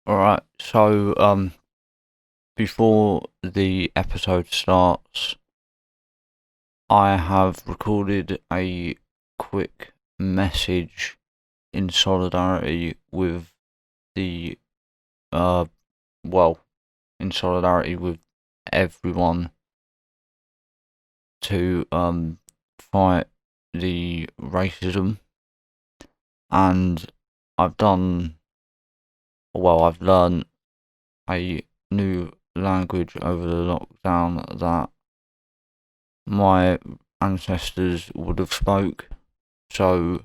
Alright, so before the episode starts, I have recorded a quick message in solidarity with the uh in solidarity with everyone to fight the racism. And I've done I've learned a new language over the lockdown that my ancestors would have spoke, so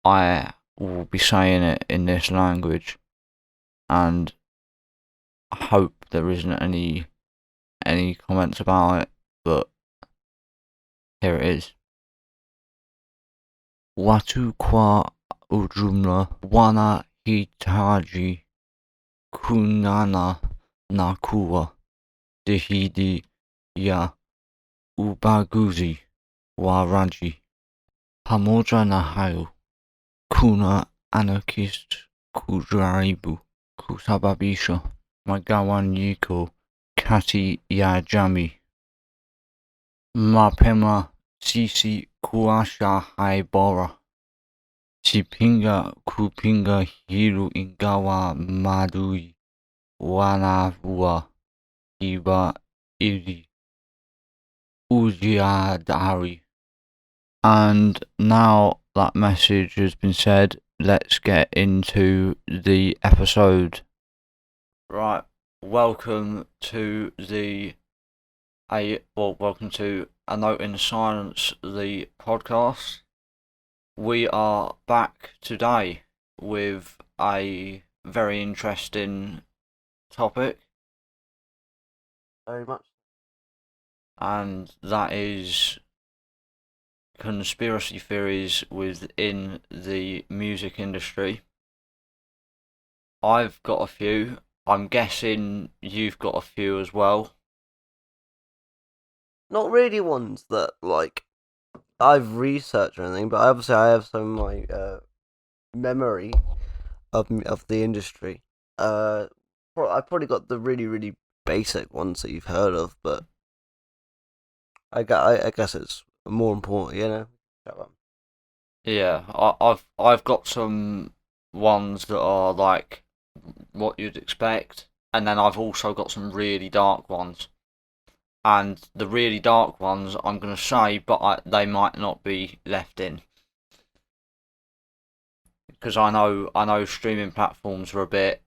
I will be saying it in this language, and I hope there isn't any comments about it, but here it is. Watu kwa ujumla wanahitaji kuonana na kuwa dhidi ya ubaguzi wa rangi. Pamoja na hayo, kuna anarchist kujaribu kusababisha magawanyiko kati ya jamii. Mapema sisi kuwasha haibora. Sipinga kupinga hilo ingawa maadui wanavua iba ili ujihadhari. And now that message has been said, let's get into the episode. Right, welcome to welcome to A Note in the Silence, the podcast. We are back today with a very interesting topic. Very much. And that is conspiracy theories within the music industry. I've got a few. I'm guessing you've got a few as well. Not really ones that, I've researched or anything, but obviously I have some, memory of the industry. I've probably got the really, really basic ones that you've heard of, but I guess it's more important, you know? Yeah, I've got some ones that are like what you'd expect, and then I've also got some really dark ones. And the really dark ones I'm gonna say, but they might not be left in, because I know streaming platforms are a bit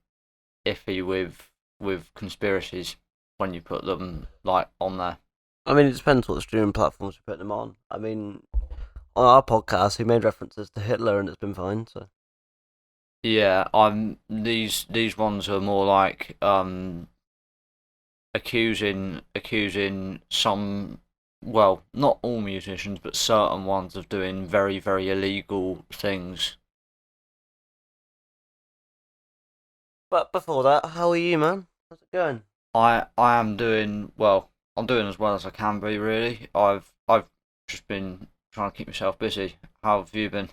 iffy with conspiracies when you put them on there. I mean, it depends what streaming platforms you put them on. I mean, on our podcast, we made references to Hitler, and it's been fine. So yeah, these ones are more like accusing some, well, not all musicians, but certain ones of doing very, very illegal things. But before that, how are you, man? How's it going? I am doing well. I'm doing as well as I can be, really. I've just been trying to keep myself busy. How have you been?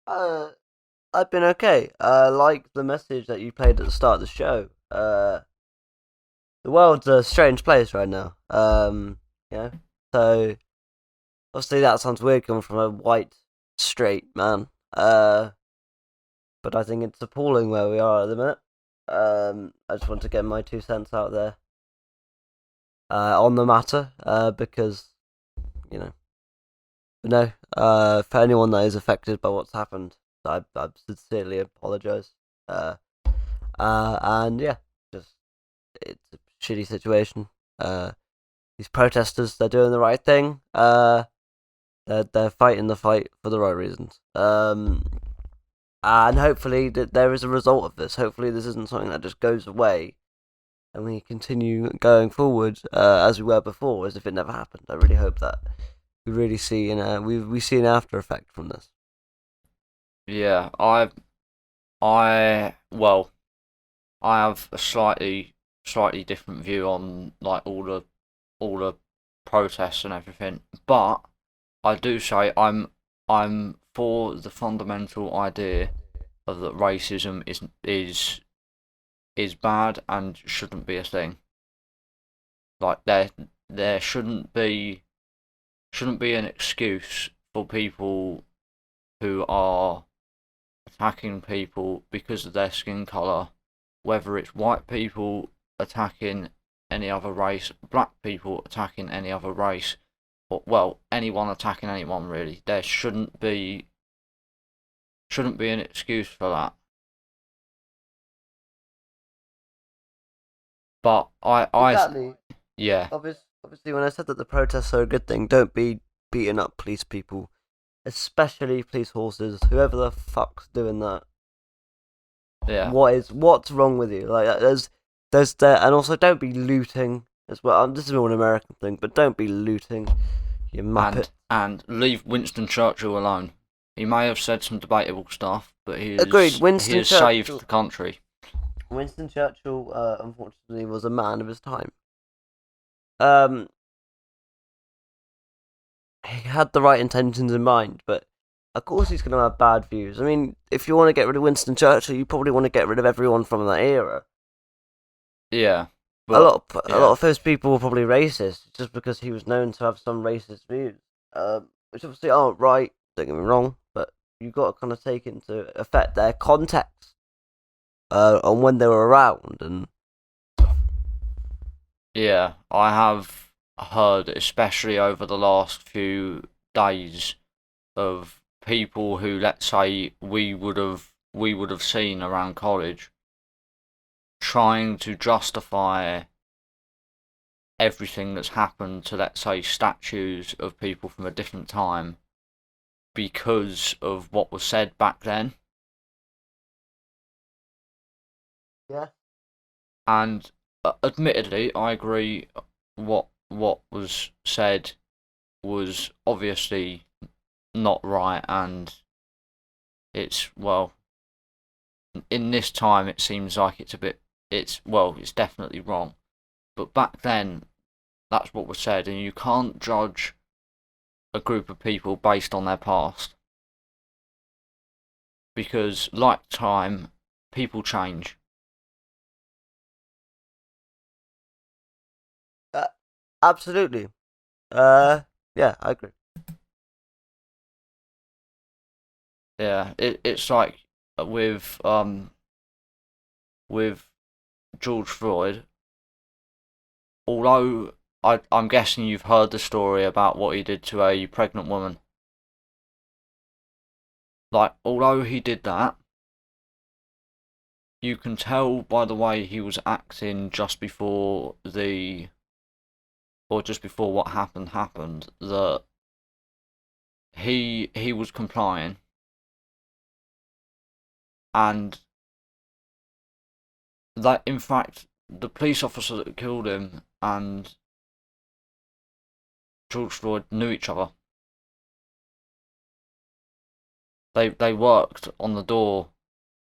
I've been okay. Like the message that you played at the start of the show. The world's a strange place right now. So obviously that sounds weird coming from a white, straight man. But I think it's appalling where we are at the minute. I just want to get my 2 cents out there on the matter, because, for anyone that is affected by what's happened, I sincerely apologise. And yeah, just it's a shitty situation. These protesters, they're doing the right thing. They're fighting the fight for the right reasons. And hopefully there is a result of this. Hopefully this isn't something that just goes away, and we continue going forward as we were before, as if it never happened. I really hope that we really see, we see an after effect from this. Yeah, I have a slightly different view on all the protests and everything, but I do say I'm for the fundamental idea that racism is bad and shouldn't be a thing. Like there shouldn't be an excuse for people who are attacking people because of their skin colour, whether it's white people attacking any other race, black people attacking any other race, or well, anyone attacking anyone really. There shouldn't be an excuse for that. But Exactly. yeah, Obviously, when I said that the protests are a good thing, don't be beating up police people, especially police horses. Whoever the fuck's doing that. yeah, What's wrong with you? Like there's there, and also don't be looting as well. This is more an American thing, but don't be looting, you muppet. and leave Winston Churchill alone. He may have said some debatable stuff, but Agreed. he has saved the country. Winston Churchill, unfortunately, was a man of his time. Um, he had the right intentions in mind, but of course he's going to have bad views. I mean, if you want to get rid of Winston Churchill, you probably want to get rid of everyone from that era. Yeah, a lot yeah. of those people were probably racist, just because he was known to have some racist views, which obviously aren't right. Don't get me wrong, but you've got to kind of take into effect their context, on when they were around and. Yeah, I have heard, especially over the last few days, of people who, let's say, we would have seen around college, trying to justify everything that's happened to, let's say, statues of people from a different time because of what was said back then. Yeah. And admittedly, I agree. What was said was obviously not right, and it's well. In this time, it seems like it's it's definitely wrong. But back then, that's what was said, and you can't judge a group of people based on their past because, like time, people change. Absolutely. Yeah, I agree. Yeah, it's like with with George Floyd. Although I'm guessing you've heard the story about what he did to a pregnant woman. Like, although he did that, you can tell by the way he was acting just before what happened that he was complying, and that in fact the police officer that killed him and George Floyd knew each other. They worked on the door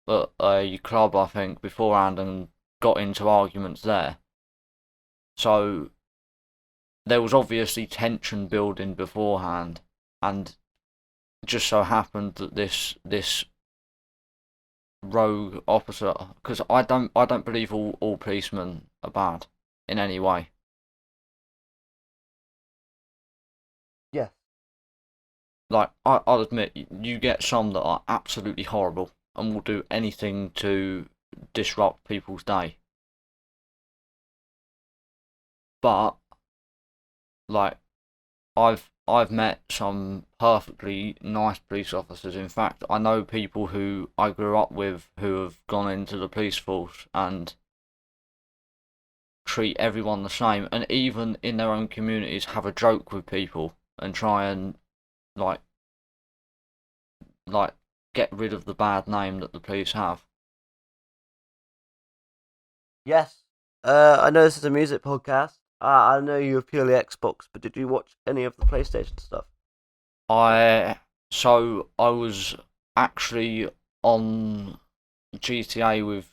at a club, I think, beforehand and got into arguments there. So there was obviously tension building beforehand, and just so happened that this rogue officer, because I don't believe all policemen are bad in any way. Yeah. Like I'll admit, you get some that are absolutely horrible and will do anything to disrupt people's day. But like I've met some perfectly nice police officers. In fact, I know people who I grew up with who have gone into the police force and treat everyone the same, and even in their own communities have a joke with people and try and like like get rid of the bad name that the police have. Yes. I know this is a music podcast. I know you're purely Xbox, but did you watch any of the PlayStation stuff? I was actually on GTA with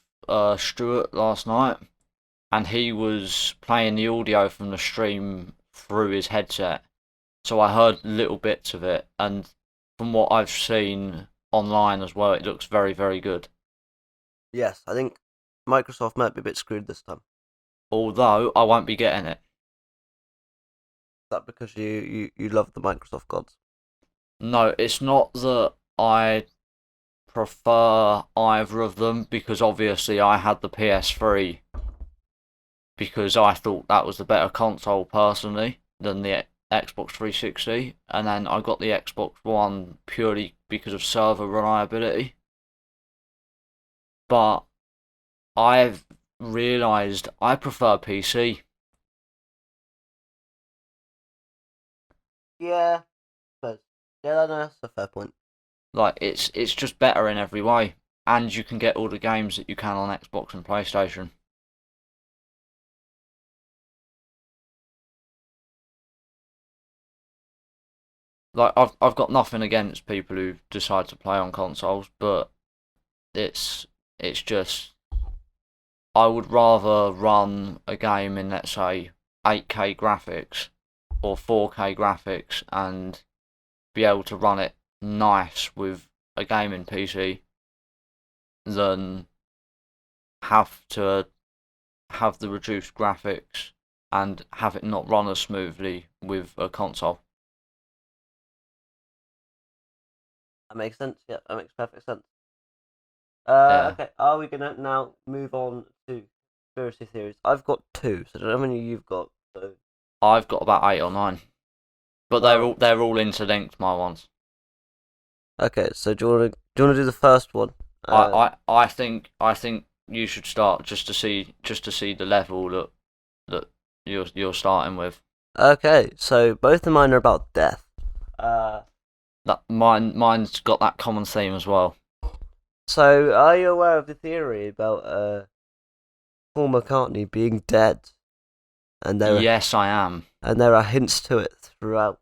Stuart last night, and he was playing the audio from the stream through his headset. So I heard little bits of it, and from what I've seen, online as well. It looks very, very good. Yes, I think Microsoft might be a bit screwed this time. Although I won't be getting it. Is that because you love the Microsoft gods? No, it's not that I prefer either of them, because obviously I had the PS3 because I thought that was the better console personally than the Xbox 360, and then I got the Xbox One purely because of server reliability. But I've realised I prefer PC. Yeah, but yeah, no, that's a fair point. Like it's just better in every way, and you can get all the games that you can on Xbox and PlayStation. Like I've got nothing against people who decide to play on consoles, but it's it's just I would rather run a game in, let's say, 8K graphics or 4K graphics and be able to run it nice with a gaming PC than have to have the reduced graphics and have it not run as smoothly with a console. That makes sense. Yeah, that makes perfect sense. Yeah, Okay, are we gonna now move on to conspiracy theories? I've got two, so I don't know how many you've got. So, I've got about 8 or 9, but well, they're all interlinked. My ones. okay. So do you wanna do the first one? I think you should start just to see the level that you're starting with. Okay. So both of mine are about death. Uh, That mine's got that common theme as well. so are you aware of the theory about Paul McCartney being dead? And Yes, I am. there are hints to it throughout.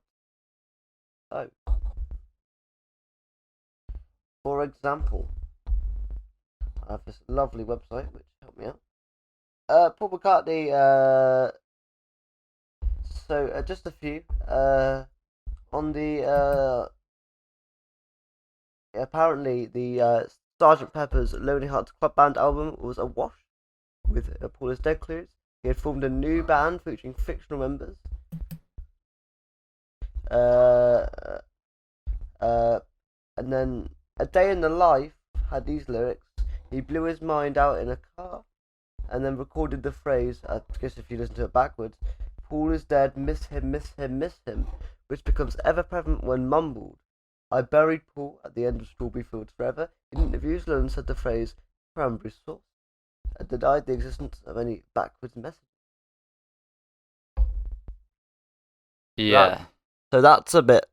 So, for example, I have this lovely website which helped me out. Paul McCartney. So just a few. On the apparently the Sergeant Pepper's Lonely Hearts Club Band album was a wash with Paul is dead clues. He had formed a new band featuring fictional members. Uh, and then A Day in the Life had these lyrics. He blew his mind out in a car, and then recorded the phrase, I guess if you listen to it backwards, Paul is dead, miss him, miss him, miss him, which becomes ever present when mumbled. I buried Paul at the end of Strawberry Fields Forever. In interviews, Lennon said the phrase cranberry sauce and denied the existence of any backwards message. Yeah, So that's a bit.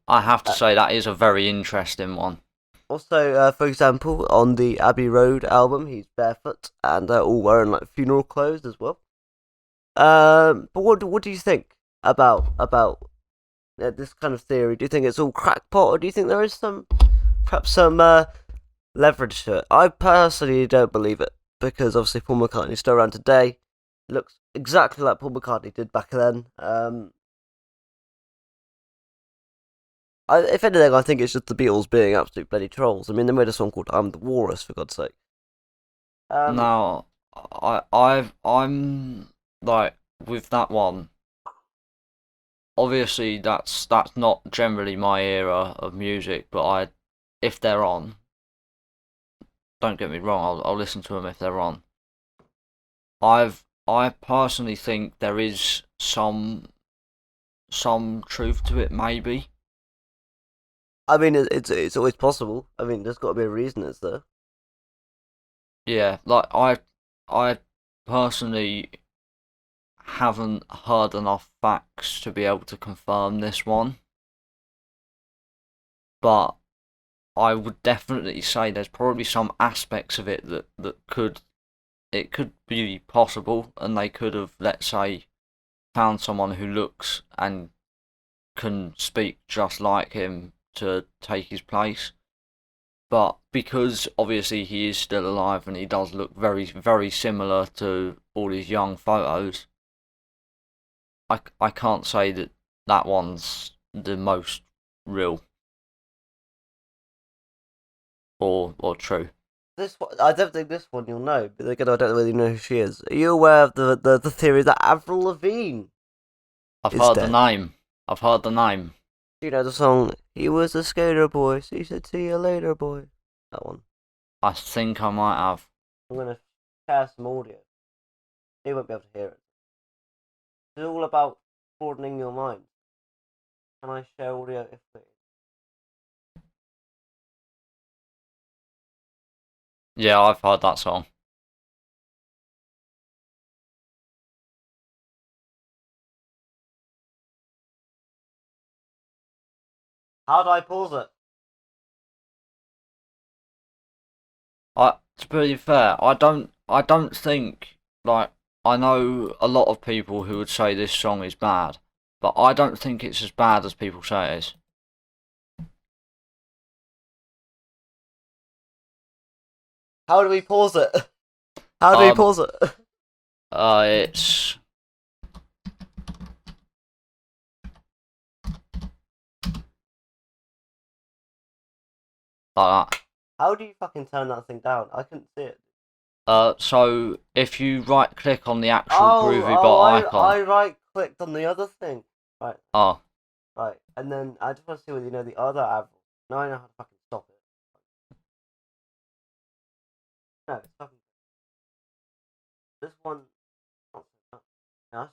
I have to Uh, say that is a very interesting one. Also, for example, on the Abbey Road album, he's barefoot and all wearing like funeral clothes as well. But what do you think about this kind of theory? Do you think it's all crackpot, or do you think there is perhaps some leverage to it? I personally don't believe it because obviously Paul McCartney's still around today. Looks exactly like Paul McCartney did back then. If anything, I think it's just the Beatles being absolute bloody trolls. I mean, they made a song called "I'm the Walrus" for God's sake. Um, Now, I'm like with that one. Obviously, that's not generally my era of music, but if they're on, don't get me wrong, I'll listen to them if they're on. I personally think there is some truth to it, maybe. I mean, it's always possible. I mean, there's got to be a reason it's there. Yeah, like I personally haven't heard enough facts to be able to confirm this one, but I would definitely say there's probably some aspects of it that could be possible, and they could have, let's say, found someone who looks and can speak just like him to take his place. But because obviously he is still alive and he does look very, very similar to all his young photos, I can't say that that one's the most real. or true. This one, I don't think this one you'll know, but again, I don't really know who she is. Are you aware of the theory that Avril Lavigne I've is heard the dead? name. I've heard the name. Do you know the song, He Was a Skater Boy, so he said, see you later, boy? That one. I think I might have. I'm going to share some audio. You won't be able to hear it. It's all about broadening your mind. Can I share audio if it... Yeah, I've heard that song. How do I pause it? To be fair, I don't think like I know a lot of people who would say this song is bad, but I don't think it's as bad as people say it is. How do we pause it? How do we pause it? It's like that. How do you fucking turn that thing down? I couldn't see it. So if you right click on the actual Groovy Bot I icon, right clicked on the other thing. Right, oh right. And then I just want to see whether you know the other Avril. Now I know how to fucking stop it. No, it's fucking. This one. No,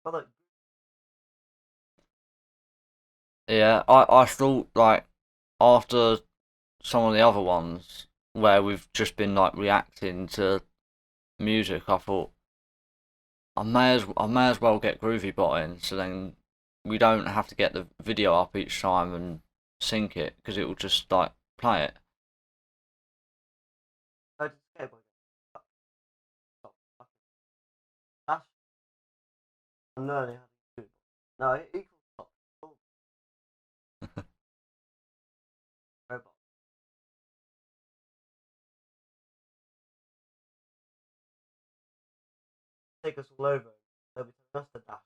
but yeah, I thought like after some of the other ones where we've just been like reacting to music, I thought I may as well get Groovy Bot in, so then we don't have to get the video up each time and sync it because it will just like play it. I just scared. That's I'm learning how to do it. No, it equals stop. Robot. Take us all over. They'll be telling us to dash.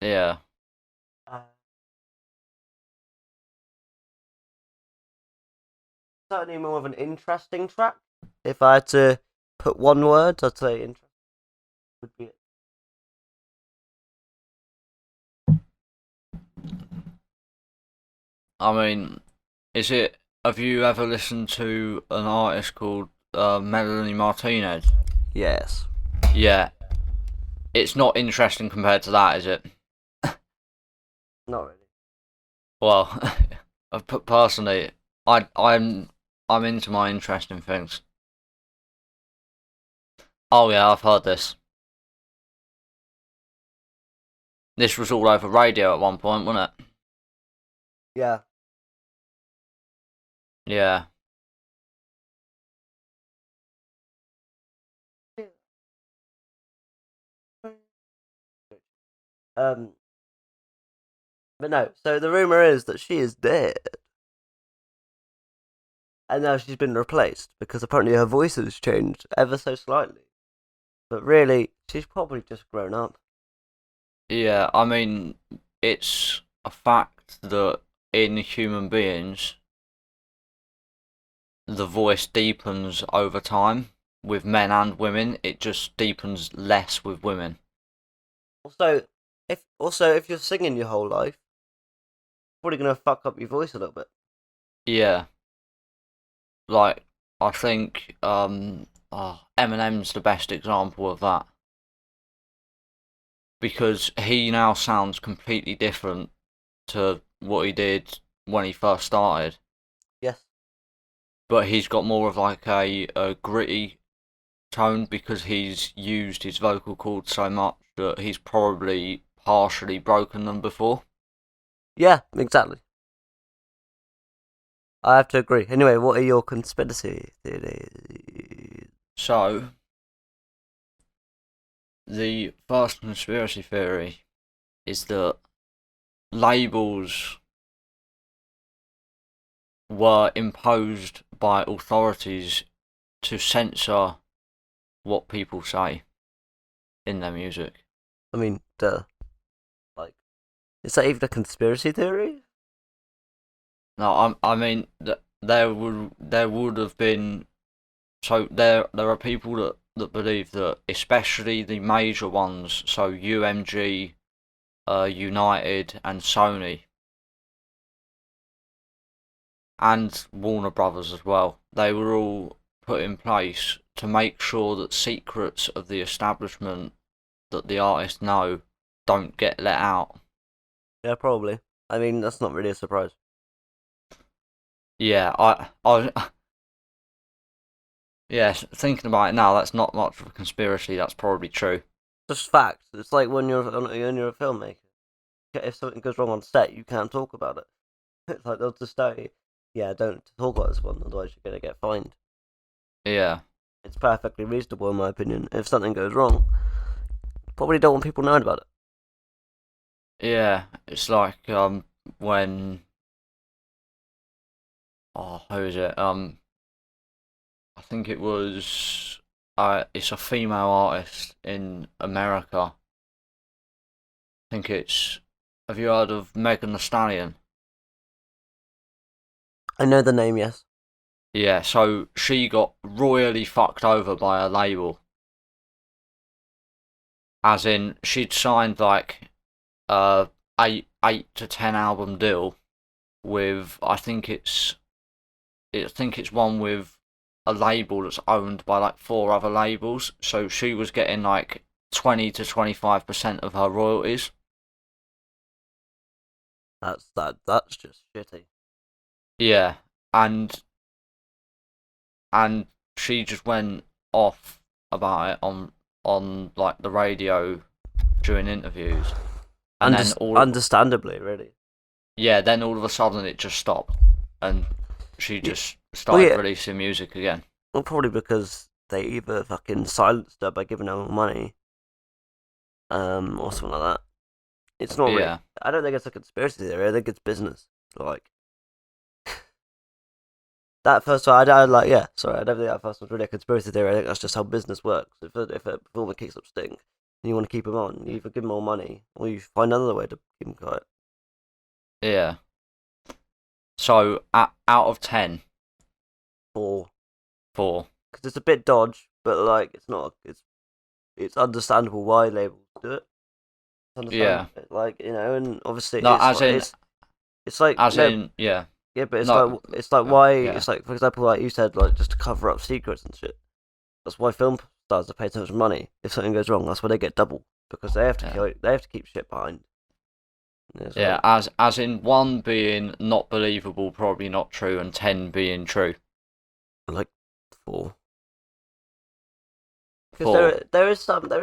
Yeah, Uh, certainly more of an interesting track. If I had to put one word, I'd say interesting would be it. I mean, is it? Have you ever listened to an artist called Melanie Martinez? Yes. Yeah, it's not interesting compared to that, is it? Not really. Well, personally, I'm into my interesting things. Oh yeah, I've heard this. This was all over radio at one point, wasn't it? Yeah. Yeah. Um. But no. So the rumor is that she is dead, and now she's been replaced because apparently her voice has changed ever so slightly. But really, she's probably just grown up. Yeah, I mean, it's a fact that in human beings, the voice deepens over time. With men and women, it just deepens less with women. Also, if you're singing your whole life, probably gonna fuck up your voice a little bit. Yeah, like, I think Eminem's the best example of that. Because he now sounds completely different to what he did when he first started. Yes. But he's got more of like a gritty tone because he's used his vocal cords so much that he's probably partially broken them before. Yeah. Exactly. I have to agree. Anyway, what are your conspiracy theories? So, the first conspiracy theory is that labels were imposed by authorities to censor what people say in their music. I mean, duh. Like, Is that even a conspiracy theory? No, I mean there would have been. So there are people that believe that, especially the major ones, so UMG, United, and Sony, and Warner Brothers as well. They were all put in place to make sure that secrets of the establishment that the artists know don't get let out. Yeah, probably. I mean, that's not really a surprise. Yeah, yeah, thinking about it now, that's not much of a conspiracy. That's probably true. Just facts. It's like when you're a filmmaker. If something goes wrong on set, you can't talk about it. It's like they'll just say, "Yeah, don't talk about this one, otherwise you're gonna get fined." Yeah, It's perfectly reasonable, in my opinion. If something goes wrong, probably don't want people knowing about it. yeah. It's like when who is it? I think it was it's a female artist in America. I think it's. Have you heard of Megan Thee Stallion? I know the name, yes. Yeah, so she got royally fucked over by a label. As in, she'd signed like a 8 to 10 album deal with I think it's one with a label that's owned by like four other labels. So she was getting like 20 to 25% of her royalties. That's just shitty. Yeah, and and she just went off about it on like the radio during interviews, and then Understandably, really. then all of a sudden it just stopped, and she Yeah. just Well, started yeah. releasing music again. Well, probably because they either fucking silenced her by giving her more money, or something like that. It's not really. Yeah, I don't think it's a conspiracy theory. I think it's business. Like that first one, I like. Yeah, sorry, I don't think that first one's really a conspiracy theory. I think that's just how business works. If a performer kicks up stink and you want to keep him on, you either give him more money or you find another way to keep him quiet. yeah. So out of 10, Or 4. because it's a bit dodge, but like it's not. It's understandable why labels do it. It's Yeah. understandable, like and obviously No, as in, it's like no. yeah. Yeah, but No, it's like why yeah, it's like, for example, like you said, like just to cover up secrets and shit. That's why film stars are paid so much money. If something goes wrong, that's why they get double, because yeah. they have to keep shit behind. Yeah, Yeah, so as in 1 being not believable, probably not true, and 10 being true. like 4. Because 4. there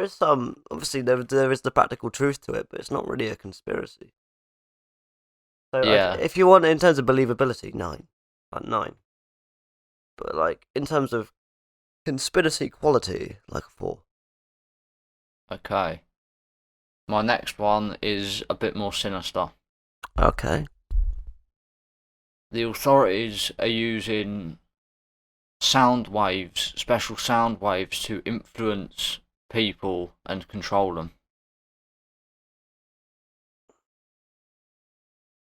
is some obviously there is the practical truth to it, but it's not really a conspiracy. So Yeah. if you want in terms of believability, 9, like 9. But like in terms of conspiracy quality, like a 4. Okay. My next one is a bit more sinister. Okay. The authorities are using special sound waves, to influence people and control them.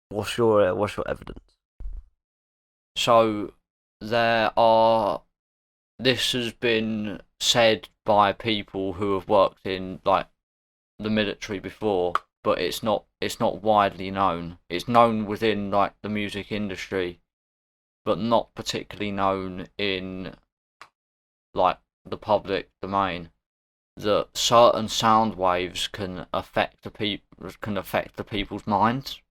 What's your evidence? So there are. This has been said by people who have worked in like the military before, but it's not widely known. It's known within like the music industry, but not particularly known in like the public domain. That certain sound waves can affect the people's minds.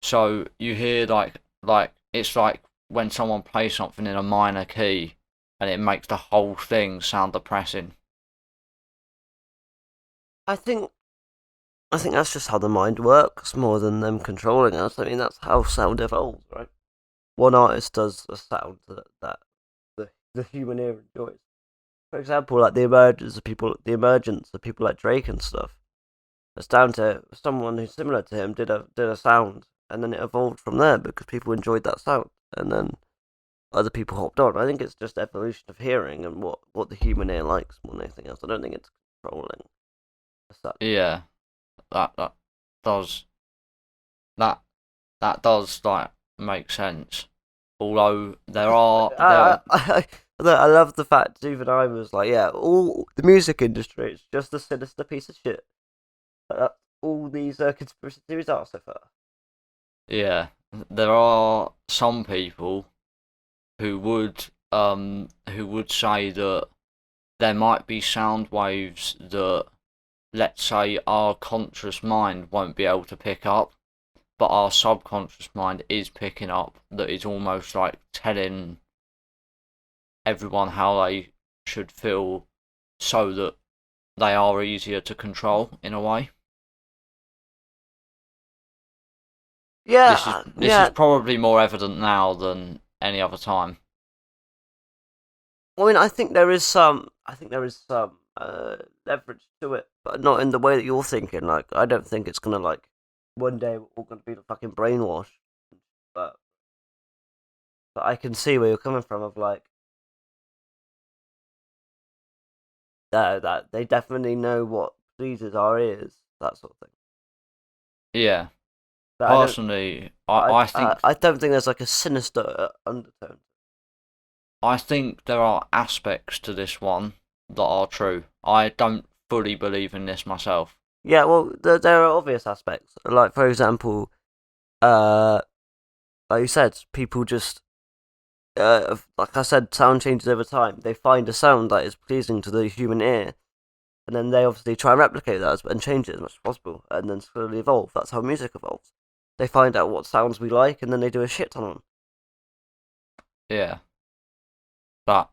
So you hear like it's like when someone plays something in a minor key, and it makes the whole thing sound depressing. I think I think that's just how the mind works more than them controlling us. I mean, that's how sound evolves, right? One artist does a sound that the human ear enjoys. For example, like the emergence of people like Drake and stuff. It's down to someone who's similar to him did a sound, and then it evolved from there because people enjoyed that sound, and then other people hopped on. I think it's just evolution of hearing and what the human ear likes more than anything else. I don't think it's controlling as such. Yeah, that does that that does like make sense. Although I love the fact even I was like, yeah, all the music industry is just a sinister piece of shit. All these conspiracy theories are so far. there are some people who would say that there might be sound waves that, let's say, our conscious mind won't be able to pick up, but our subconscious mind is picking up, that is almost like telling everyone how they should feel so that they are easier to control in a way. Yeah, This is probably more evident now than any other time. I mean, I think there is some. Leverage to it, but not in the way that you're thinking. Like, I don't think it's gonna like one day we're all gonna be fucking brainwashed. But I can see where you're coming from. Of like, that they definitely know what pleases our ears, that sort of thing. Yeah, But personally, I think I don't think there's like a sinister undertone. I think there are aspects to this one that are true. I don't fully believe in this myself. Yeah, well, there are obvious aspects. Like, for example, uh, like you said, people just, like I said, sound changes over time. They find a sound that is pleasing to the human ear, and then they obviously try and replicate that and change it as much as possible, and then slowly evolve. That's how music evolves. They find out what sounds we like, and then they do a shit ton of them. Yeah. That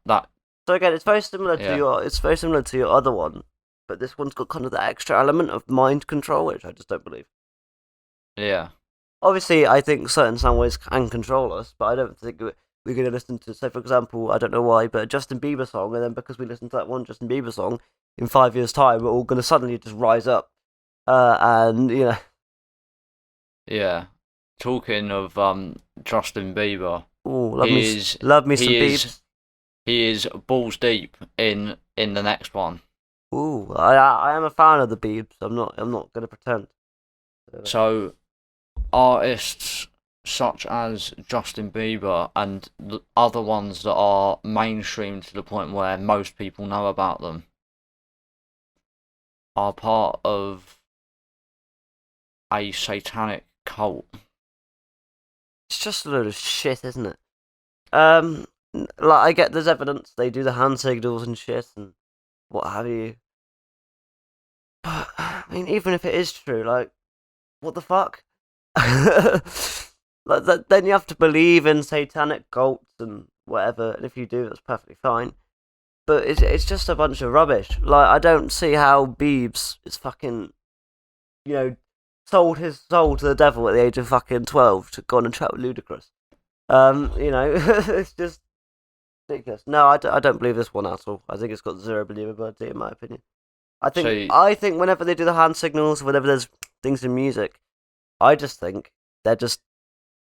So again, it's very similar Yeah. to your other one, but this one's got kind of that extra element of mind control, which I just don't believe. Yeah. Obviously, I think certain sound waves can control us, but I don't think we're going to listen to, say, for example, I don't know why, but a Justin Bieber song, and then because we listen to that one Justin Bieber song, in 5 years' time, we're all going to suddenly just rise up. And, you know. Yeah. Talking of Justin Bieber, Ooh, he love me some he is Biebs. he is balls deep in the next one. Ooh, I am a fan of the Biebs. I'm not going to pretend. So artists such as Justin Bieber and the other ones that are mainstream to the point where most people know about them are part of a satanic cult. It's just a load of shit, isn't it? Like, I get there's evidence. They do the hand signals and shit and what have you. But, I mean, even if it is true, like, what the fuck? Like, then you have to believe in satanic cults and whatever, and if you do, that's perfectly fine. But it's just a bunch of rubbish. Like, I don't see how Biebs is fucking, sold his soul to the devil at the age of fucking 12 to go on and chat with Ludacris. It's just ridiculous. No, I don't believe this one at all. I think it's got zero believability in my opinion. I think whenever they do the hand signals, whenever there's things in music, I just think they're just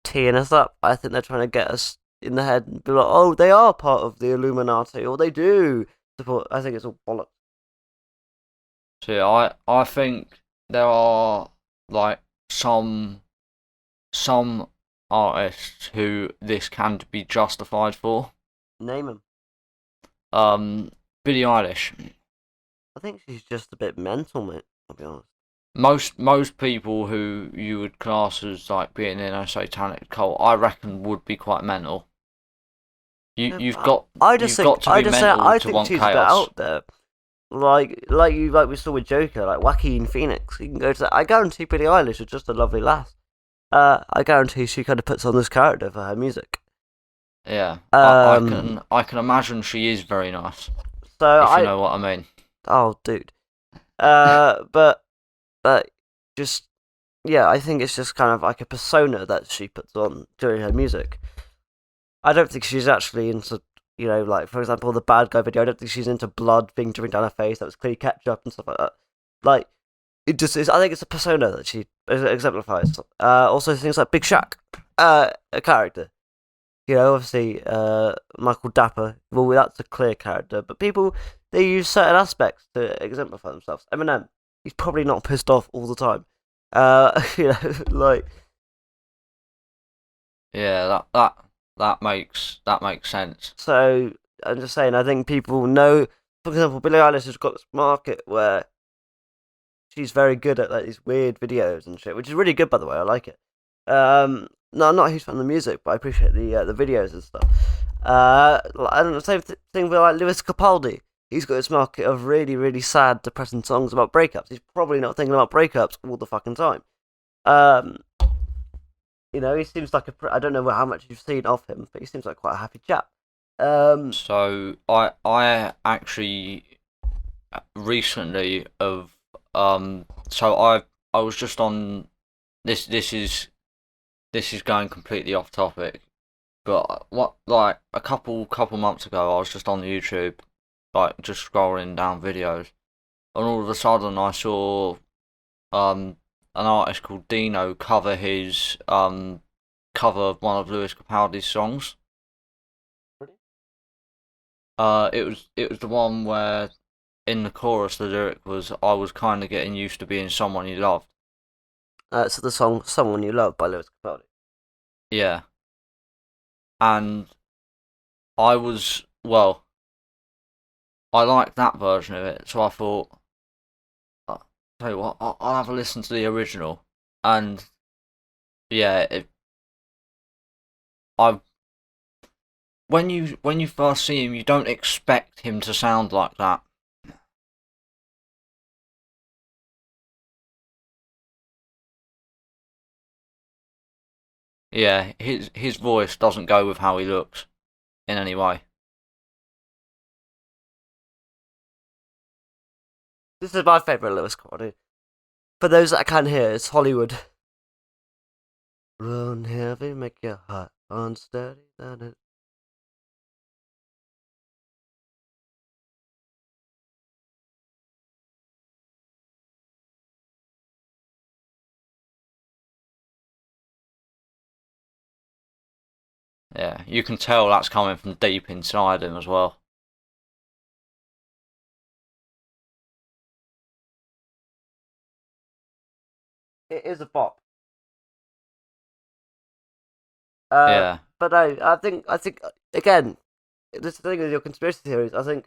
teeing us up. I think they're trying to get us in the head and be like, oh, they are part of the Illuminati, or they do support. I think it's all bollocks. So yeah, I think there are like some artists who this can be justified for. Name them. Billie Eilish. I think she's just a bit mental, mate. I'll be honest. Most people who you would class as like being in a satanic cult, I reckon, would be quite mental. You've got to be mental to want she's chaos. a bit out there. Like we saw with Joker, like Joaquin Phoenix. You can go to that. I guarantee Billie Eilish is just a lovely lass. I guarantee she kind of puts on this character for her music. Yeah, I can imagine she is very nice. So if you know what I mean. Oh, dude. But just yeah, I think it's just kind of like a persona that she puts on during her music. I don't think she's actually into, like, for example, the bad guy video. I don't think she's into blood being driven down her face that was clearly ketchup and stuff like that. Like, it just is. I think it's a persona that she exemplifies. Also things like Big Shaq, a character. Obviously, Michael Dapper. Well, that's a clear character, but people, they use certain aspects to exemplify themselves. Eminem, he's probably not pissed off all the time. Like, Yeah, that makes sense. so I'm just saying. I think people know. For example, Billie Eilish has got this market where she's very good at like these weird videos and shit, which is really good, by the way. I like it. No, I'm not a huge fan of the music, but I appreciate the videos and stuff. I don't know, same thing with like Lewis Capaldi. He's got this market of really, really sad, depressing songs about breakups. He's probably not thinking about breakups all the fucking time. Um, he seems like I don't know how much you've seen of him, but he seems like quite a happy chap. Um, So I actually recently of so I was just on this is going completely off topic, but what like a couple months ago I was just on YouTube, like just scrolling down videos, and all of a sudden I saw um an artist called Dino cover his cover of one of Lewis Capaldi's songs. It was the one where in the chorus the lyric was I was kind of getting used to being someone you loved. so the song "Someone You Love" by Lewis Capaldi. Yeah, and I was well, I liked that version of it, so I thought, tell you what, I'll have a listen to the original, and yeah, I when you first see him, you don't expect him to sound like that. Yeah, his voice doesn't go with how he looks in any way. This is my favorite Lewis Capaldi. For those that can't hear, it's Hollywood. Run heavy, make your heart unsteady. Yeah, you can tell that's coming from deep inside him as well. It is a bop. Uh, Yeah, but no, I think again, this is the thing with your conspiracy theories. I think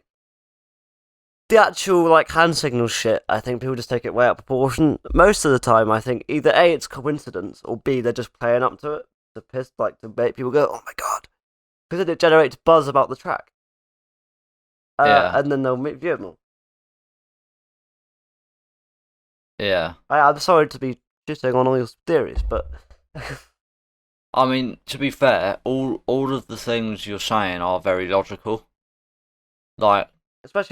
the actual like hand signal shit. I think people just take it way out of proportion. Most of the time, I think either A, it's coincidence, or B, they're just playing up to it to piss like to make people go, "Oh my god," because it generates buzz about the track. yeah, And then they'll view it more. yeah. I'm sorry to be shitting on all your theories, but I mean, to be fair, all of the things you're saying are very logical. Like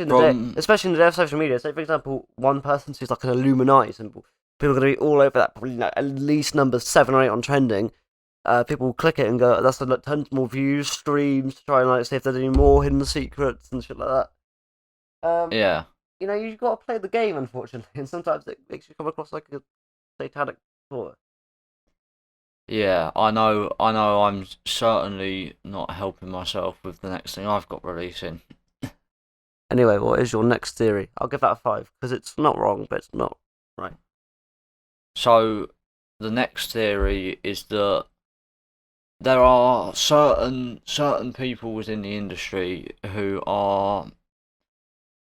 from especially in the day of social media. Say, for example, one person who's like an Illuminati symbol, people are going to be all over that. Probably like, at least number 7 or 8 on trending. People will click it and go, "That's like tons more views, streams." To try and like see if there's any more hidden secrets and shit like that. yeah, You've got to play the game, unfortunately, and sometimes it makes you come across like a satanic thought. yeah. I know. I'm certainly not helping myself with the next thing I've got releasing. Anyway, what is your next theory? I'll give that a 5 because it's not wrong, but it's not right. So the next theory is that there are certain people within the industry who are,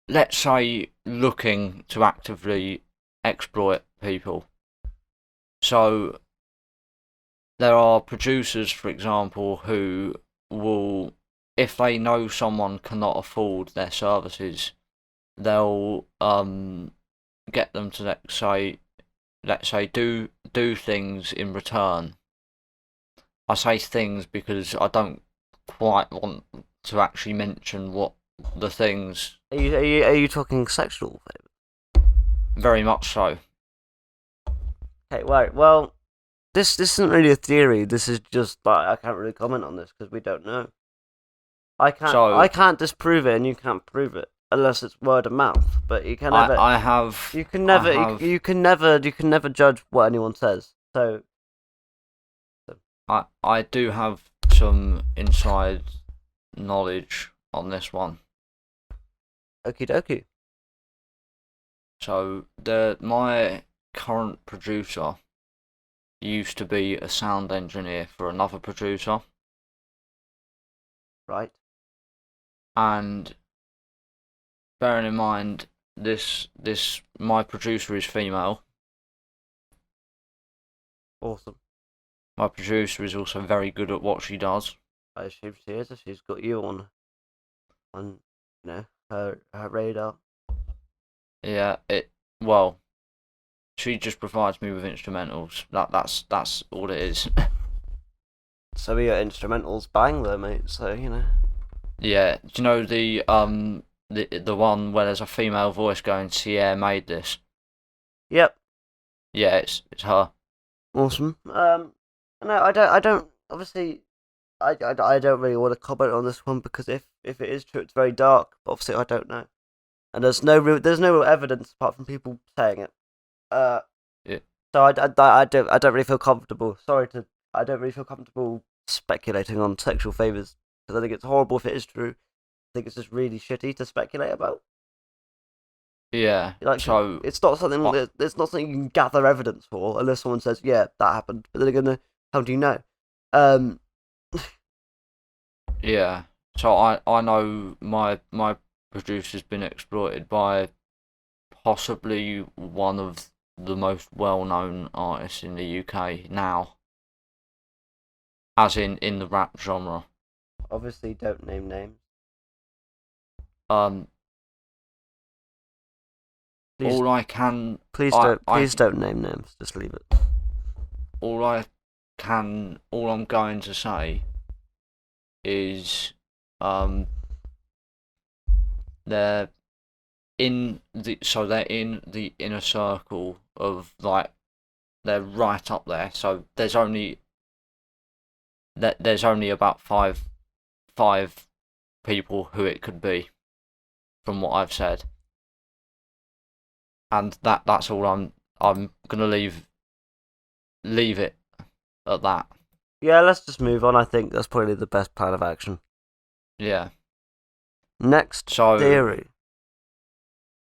let's say, looking to actively exploit people. So there are producers, for example, who will, if they know someone cannot afford their services, they'll get them to let's say do things in return. I say things because I don't quite want to actually mention what the things. Are you talking sexual? Very much so. Okay, right. Well, this isn't really a theory. This is just like I can't really comment on this because we don't know. I So can't disprove it, and you can't prove it unless it's word of mouth. But you can never I have you can I never have you can never judge what anyone says. So I do have some inside knowledge on this one. okie dokie. So the my current producer used to be a sound engineer for another producer, Right. and bearing in mind this my producer is female. Awesome. My producer is also very good at what she does. I assume she is. She's got you on her radar. Yeah, well, she just provides me with instrumentals. That's all it is. So we got instrumentals bang though, mate. So Yeah, do you know the one where there's a female voice going, "Sierra made this." Yep. Yeah, it's her. Awesome. No, I don't. Obviously, I don't really want to comment on this one because if it is true, it's very dark. But obviously, I don't know, and there's no real evidence apart from people saying it. Uh, Yeah, so I don't really feel comfortable. I don't really feel comfortable speculating on sexual favors because I think it's horrible if it is true. I think it's just really shitty to speculate about. yeah. Like So, it's not something uh, it's not something you can gather evidence for unless someone says, yeah, that happened. But then again, how do you know? Um, yeah. So I know my producer's been exploited by possibly one of the most well-known artists in the UK now, as in the rap genre. obviously, don't name names. Um, Please, all I can please I don't, I please don't name names. Just leave it. all I'm going to say is um they're they're in the inner circle of, like, they're right up there. So there's only about five people who it could be, from what I've said, and that's all. I'm gonna leave it at that. Yeah, let's just move on. I think that's probably the best plan of action. Yeah. Next So theory.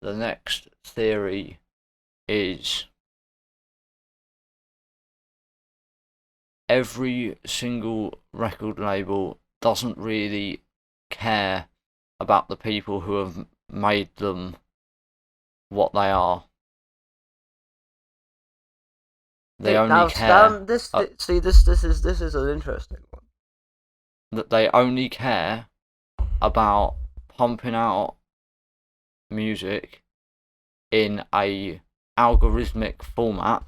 the next theory is every single record label doesn't really care about the people who have made them what they are. They only care This uh, see this is an interesting one. that they only care about pumping out music in a algorithmic format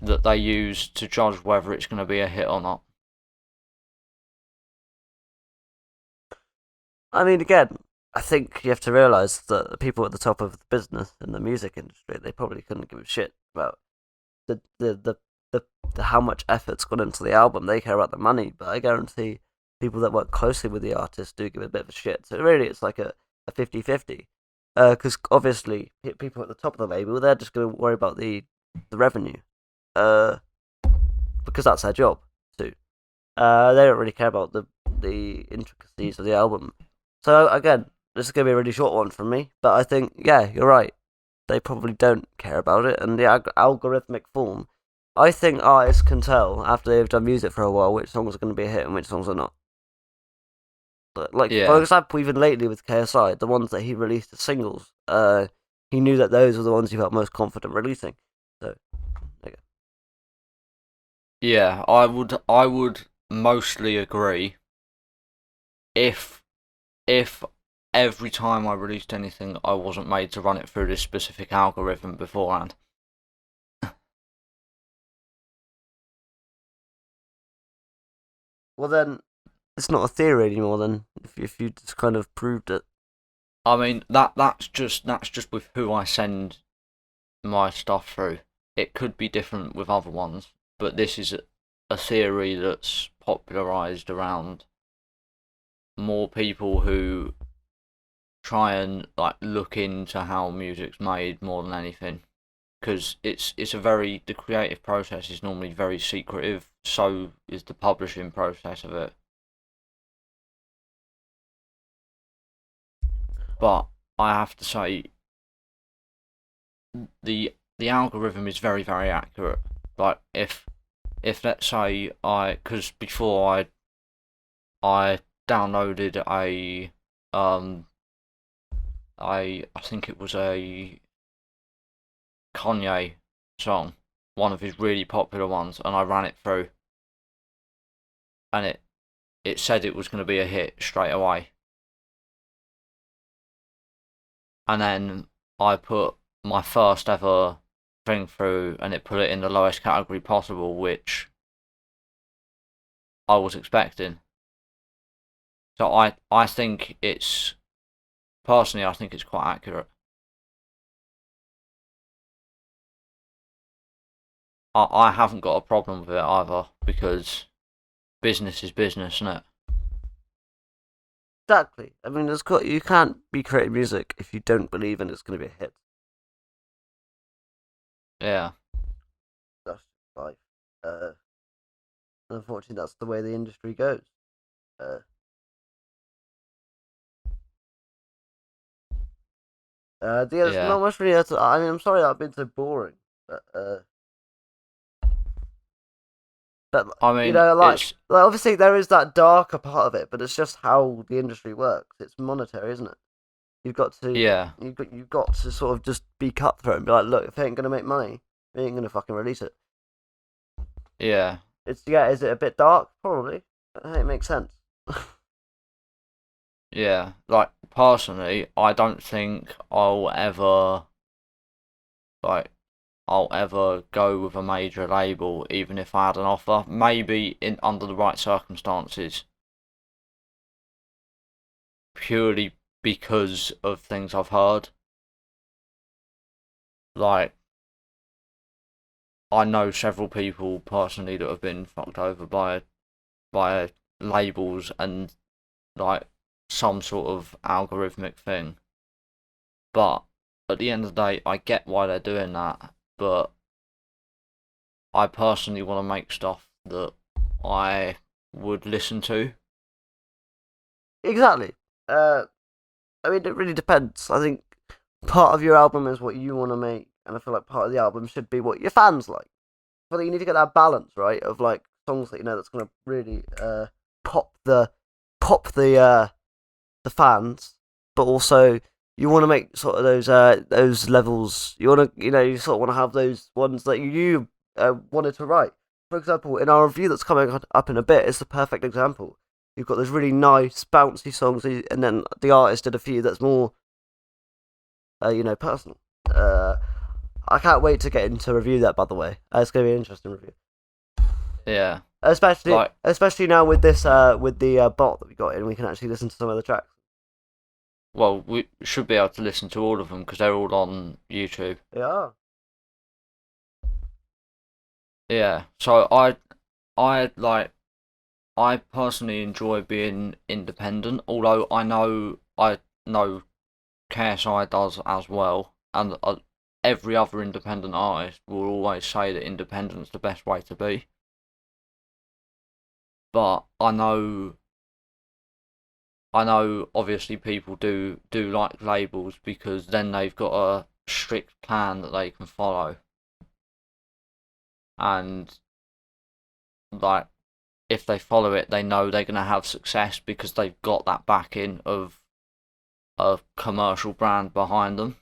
that they use to judge whether it's going to be a hit or not. I mean, again, I think you have to realize that the people at the top of the business in the music industry, they probably couldn't give a shit about the the the, the how much effort's gone into the album. They care about the money, but I guarantee people that work closely with the artist do give a bit of a shit. So really, it's like a 50-50. Because obviously, people at the top of the label, they're just going to worry about the revenue. Uh, because that's their job too. They don't really care about the intricacies of the album. So again, this is going to be a really short one from me, but I think, yeah, you're right. They probably don't care about it, and the algorithmic form. I think artists can tell after they've done music for a while which songs are going to be a hit and which songs are not. Like for Yeah, example, even lately with KSI, the ones that he released as singles, he knew that those were the ones he felt most confident releasing. So, there you yeah, I would mostly agree if if every time I released anything I wasn't made to run it through this specific algorithm beforehand. well then, it's not a theory anymore. Then, if you just kind of proved it. I mean that's just with who I send my stuff through. It could be different with other ones, but this is a theory that's popularized around more people who try and, like, look into how music's made more than anything, because it's a very the creative process is normally very secretive. So is the publishing process of it. But I have to say, the the algorithm is very, very accurate. Like if let's say because before I downloaded I think it was a Kanye song, one of his really popular ones, and I ran it through, and it said it was going to be a hit straight away. And then I put my first ever thing through, and it put it in the lowest category possible, which I was expecting. So I think it's personally I think it's quite accurate. I haven't got a problem with it either because business is business, isn't it? Exactly. I mean, you can't be creating music if you don't believe in it's going to be a hit. Yeah, That's just life. Unfortunately, that's the way the industry goes. Uh, yeah, there's yeah. not much really. I mean, I'm sorry that I've been so boring, but but I you mean, know, it's obviously there is that darker part of it, but it's just how the industry works. It's monetary, isn't it? You've got to yeah, you've got to sort of just be cutthroat and be like, look, if it ain't gonna make money, we ain't gonna fucking release it. yeah, It's yeah, is it a bit dark? Probably. But, hey, it makes sense. yeah. Like personally, I don't think like I'll ever go with a major label, even if I had an offer. Maybe in under the right circumstances, purely because of things I've heard. Like I know several people personally that have been fucked over by labels and like some sort of algorithmic thing. But at the end of the day, I get why they're doing that. But I personally want to make stuff that I would listen to. Exactly. Uh, I mean, it really depends. I think part of your album is what you want to make, and I feel like part of the album should be what your fans like. I feel like you need to get that balance right of like songs that you know that's gonna really pop the pop the fans, but also you want to make sort of those levels. You want to you sort of want to have those ones that you wanted to write. For example, in our review that's coming up in a bit, is the perfect example. You've got those really nice bouncy songs, and then the artist did a few that's more personal. I can't wait to get into review that. By the way, it's going to be an interesting review, Yeah, especially like now with this with the bot that we got in. We can actually listen to some of the tracks. well, we should be able to listen to all of them because they're all on YouTube. Yeah. Yeah, so I personally enjoy being independent, although I know KSI does as well, and every other independent artist will always say that independent's the best way to be. But I know obviously people do like labels because then they've got a strict plan that they can follow, and like if they follow it, they know they're gonna have success because they've got that backing of a commercial brand behind them.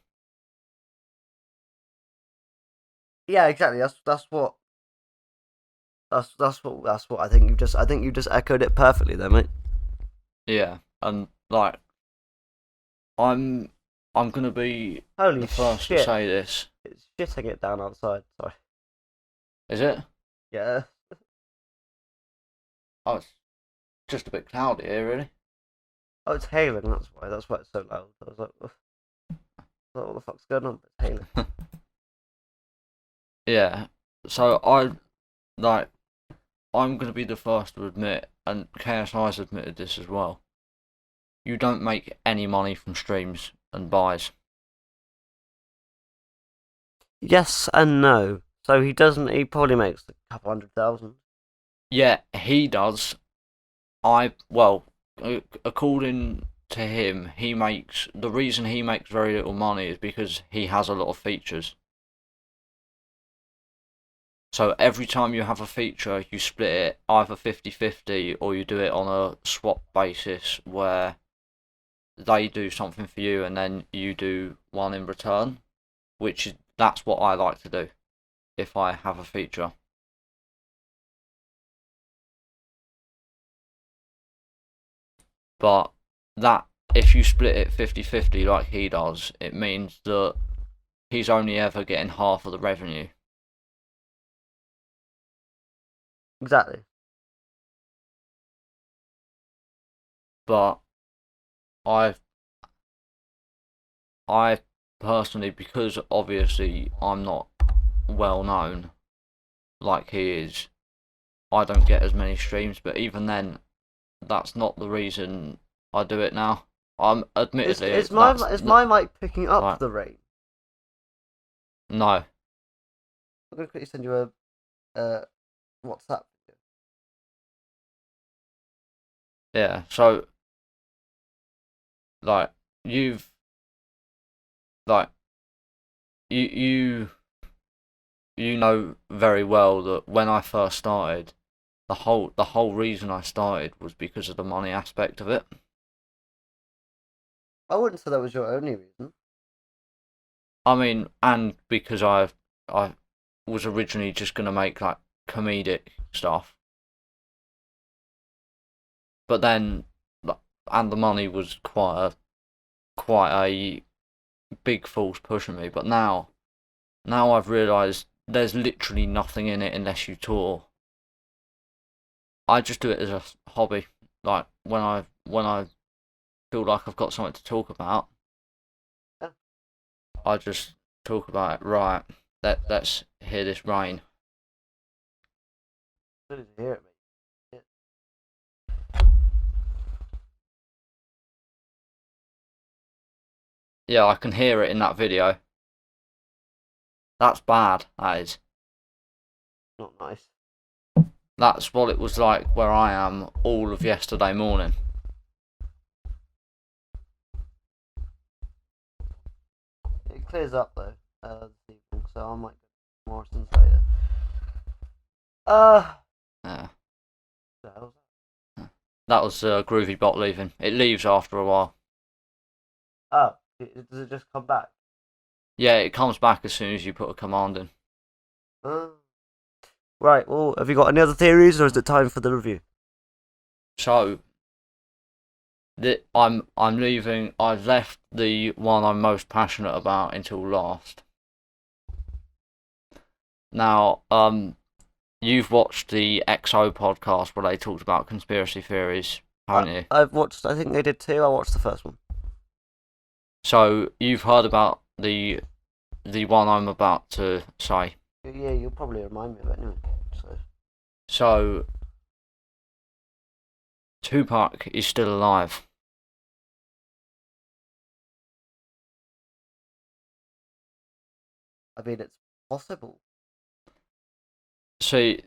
Yeah, exactly. That's what I think you just echoed it perfectly there, mate. Yeah, and like I'm gonna be Holy the first to shit! say this. It's shitting it down outside. Sorry. Is it? Yeah. Oh, it's just a bit cloudy here, really. Oh, it's hailing. That's why. That's why it's so loud. I was like, what the fuck's going on? It's hailing. Yeah. So like I'm gonna be the first to admit, and KSI's admitted this as well. You don't make any money from streams and buys. Yes and no. So he doesn't. He probably makes a couple 100,000. Yeah, he does. According to him, the reason he makes very little money is because he has a lot of features. So every time you have a feature, you split it either 50-50 or you do it on a swap basis where they do something for you and then you do one in return, that's what I like to do if I have a feature. But that if you split it 50-50 like he does, it means that he's only ever getting half of the revenue. Exactly. But I I personally, because obviously I'm not well known like he is, I don't get as many streams, but even then that's not the reason I do it now. Admittedly Is that's my mic picking up like the rate? no. I'm gonna quickly send you a WhatsApp video. Yeah, so like you've like you you know very well that when I first started, the whole reason I started was because of the money aspect of it. I wouldn't say that was your only reason. I mean, and because I was originally just gonna make like comedic stuff, but then and the money was quite a big force pushing me. But now I've realised there's literally nothing in it unless you tour. I just do it as a hobby. Like when I feel like I've got something to talk about, Yeah, I just talk about it. Right, let's hear this rain. good to hear it, mate. Yeah, I can hear it in that video. That's bad. That is. Not nice. That's what it was like where I am all of yesterday morning. It clears up though this evening, so I might go to Morrison's later. Yeah, The hell's that was Groovy Bot leaving. It leaves after a while. that? Oh, does it just come back? Yeah, it comes back as soon as you put a command in. Uh, right. Well, have you got any other theories, or is it time for the review? So I'm leaving. I've left the one I'm most passionate about until last. Now, you've watched the XO podcast where they talked about conspiracy theories, haven't you? I've watched. I think they did two. I watched the first one. So you've heard about the one I'm about to say. Yeah, you'll probably remind me of it anyway. So Tupac is still alive. I mean, it's possible. See,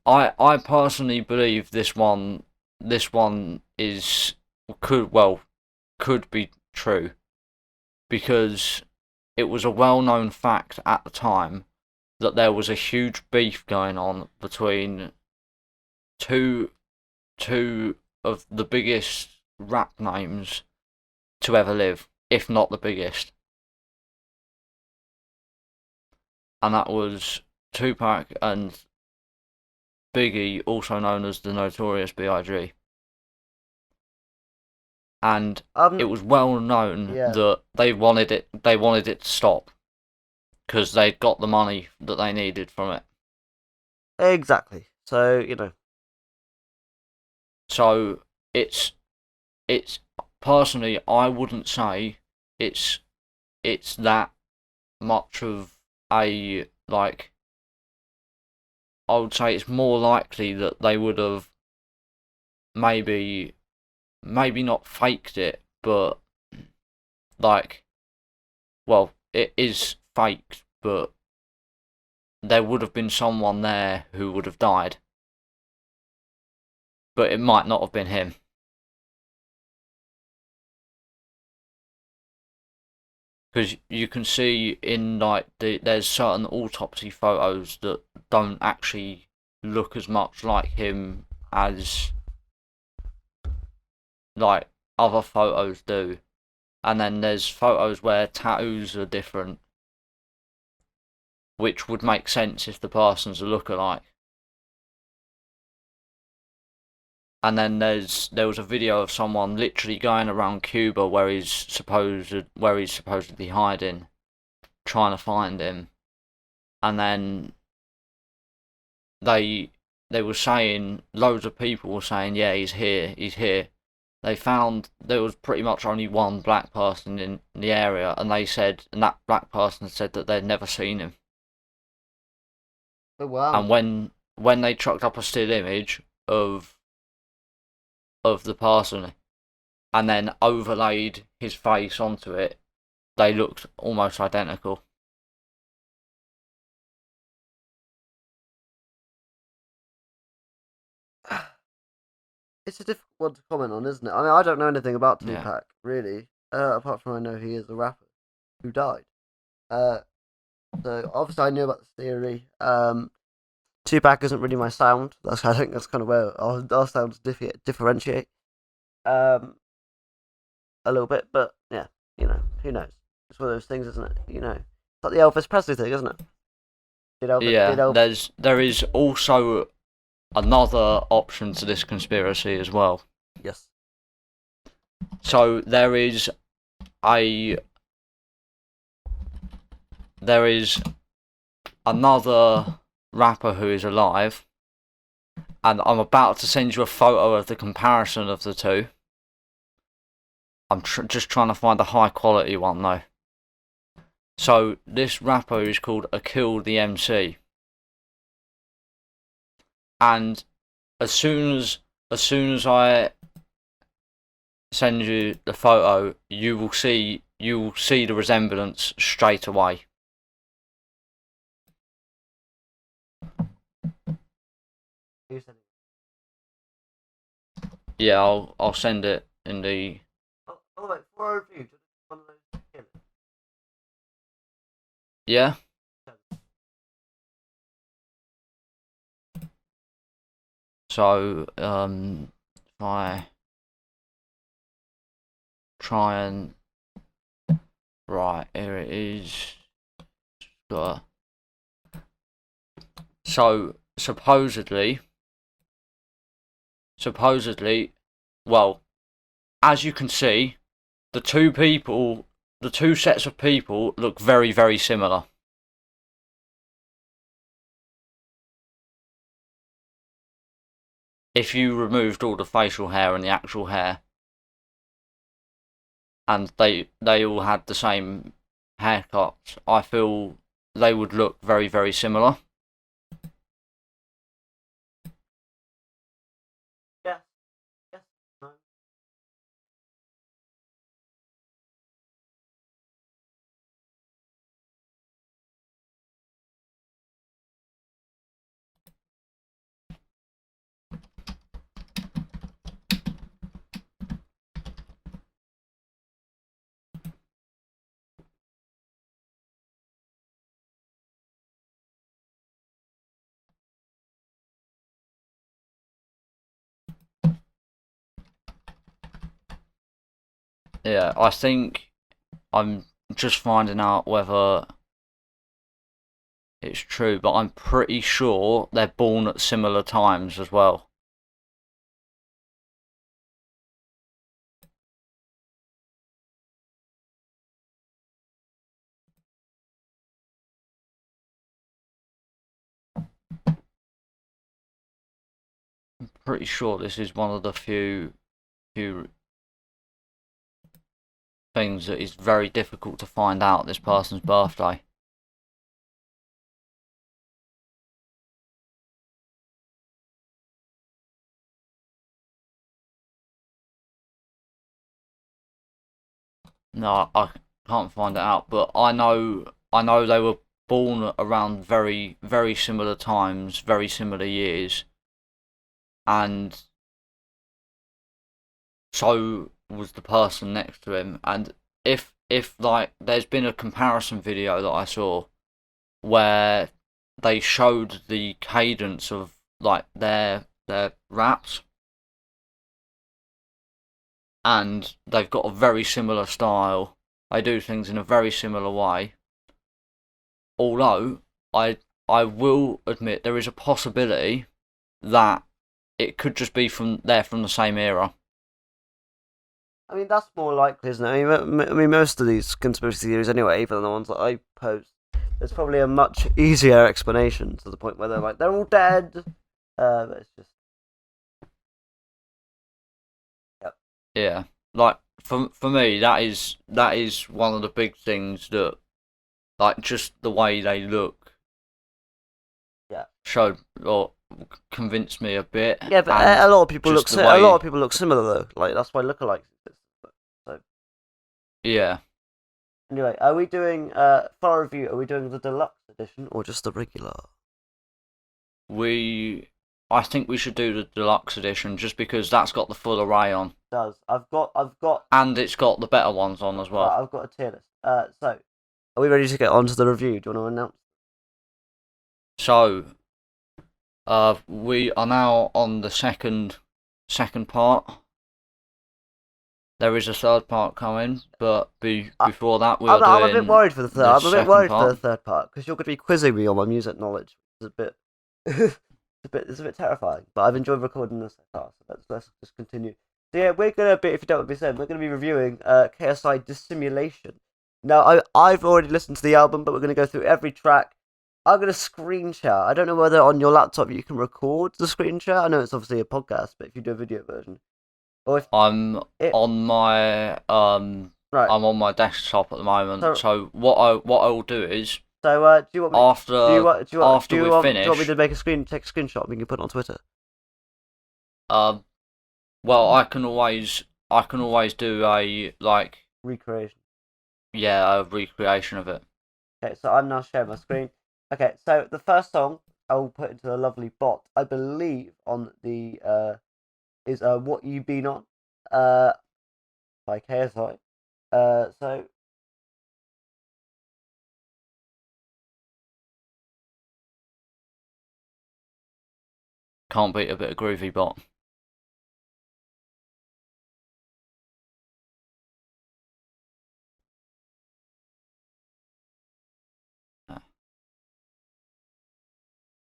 I personally believe this one is could be true because it was a well-known fact at the time that there was a huge beef going on between two two of the biggest rap names to ever live, if not the biggest. And that was Tupac and Biggie, also known as the Notorious B.I.G. And it was well known Yeah. that they wanted it to stop because they'd got the money that they needed from it. Exactly. So So it's personally, I wouldn't say it's that much of a like. I would say it's more likely that they would have maybe not faked it, but like, well, it is faked, but there would have been someone there who would have died, but it might not have been him. because you can see in like there's certain autopsy photos that don't actually look as much like him as like other photos do, and then there's photos where tattoos are different, which would make sense if the person's a lookalike. And then there was a video of someone literally going around Cuba where he's supposedly hiding, trying to find him, and then they were saying, loads of people were saying, yeah, he's here, he's here. They found there was pretty much only one black person in the area, and that black person said that they'd never seen him. Oh wow! And when they chucked up a still image of the person and then overlaid his face onto it, they looked almost identical. It's a difficult one to comment on, isn't it? I mean, I don't know anything about Yeah. Tupac, really, apart from I know he is a rapper who died. So obviously I knew about the theory. Tupac isn't really my sound. I think that's kind of where our sounds differentiate. A little bit, but yeah, who knows? It's one of those things, isn't it? It's like the Elvis Presley thing, isn't it? There is also another option to this conspiracy as well. Yes. So there is another rapper who is alive, and I'm about to send you a photo of the comparison of the two. I'm just trying to find a high quality one though. So this rapper is called Akil the MC, and as soon as I send you the photo, you will see the resemblance straight away. Yeah, I'll send it in the. Oh wait, for review, one of those. Yeah. So if I try and right here it is. So supposedly, well, as you can see, the two sets of people look very, very similar. If you removed all the facial hair and the actual hair, and they all had the same haircuts, I feel they would look very, very similar. Yeah. Yes. No. Yeah, I think I'm just finding out whether it's true, but I'm pretty sure they're born at similar times as well. I'm pretty sure this is one of the few things that is very difficult to find out this person's birthday. No, I can't find it out, but I know they were born around very, very similar times, very similar years, and so was the person next to him. And if if like there's been a comparison video that I saw where they showed the cadence of like their raps, and they've got a very similar style. They do things in a very similar way. Although I will admit there is a possibility that it could just be from the same era. I mean, that's more likely, isn't it? I mean, most of these conspiracy theories, anyway, even the ones that I post, there's probably a much easier explanation to the point where they're like, they're all dead. But it's just, yep. Yeah, like for me, that is one of the big things that, like, just the way they look, Yeah. showed or convinced me a bit. Yeah, but a lot of people look a lot of people look similar though. Like that's why lookalikes exist. So yeah. Anyway, are we doing for our review? Are we doing the deluxe edition or just the regular? I think we should do the deluxe edition just because that's got the full array on. It does. I've got, and it's got the better ones on as well. I've got a tier list. So are we ready to get on to the review? Do you want to announce? So, we are now on the second part. There is a third part coming, but before that we are doing. I'm a bit worried for the third. I'm a bit worried for the third part because you're going to be quizzing me on my music knowledge. It's a bit, it's a bit terrifying. But I've enjoyed recording this so far, so let's just continue. So yeah, we're gonna be, if you don't want to be said, we're gonna be reviewing KSI Dissimulation. Now I've already listened to the album, but we're gonna go through every track. I'm gonna screen share. I don't know whether on your laptop you can record the screen share. I know it's obviously a podcast, but if you do a video version, or if I'm on my right. I'm on my desktop at the moment. So what I will do is. So do you want me after do you want, after do you we want, finish? Do you want me to take a screenshot and we can put it on Twitter? Well, I can always do a like recreation. Yeah, a recreation of it. Okay, so I'm now sharing my screen. Okay, so the first song I will put into a lovely bot, I believe, on the is What You Been On by KSI. So Can't beat a bit of groovy bot.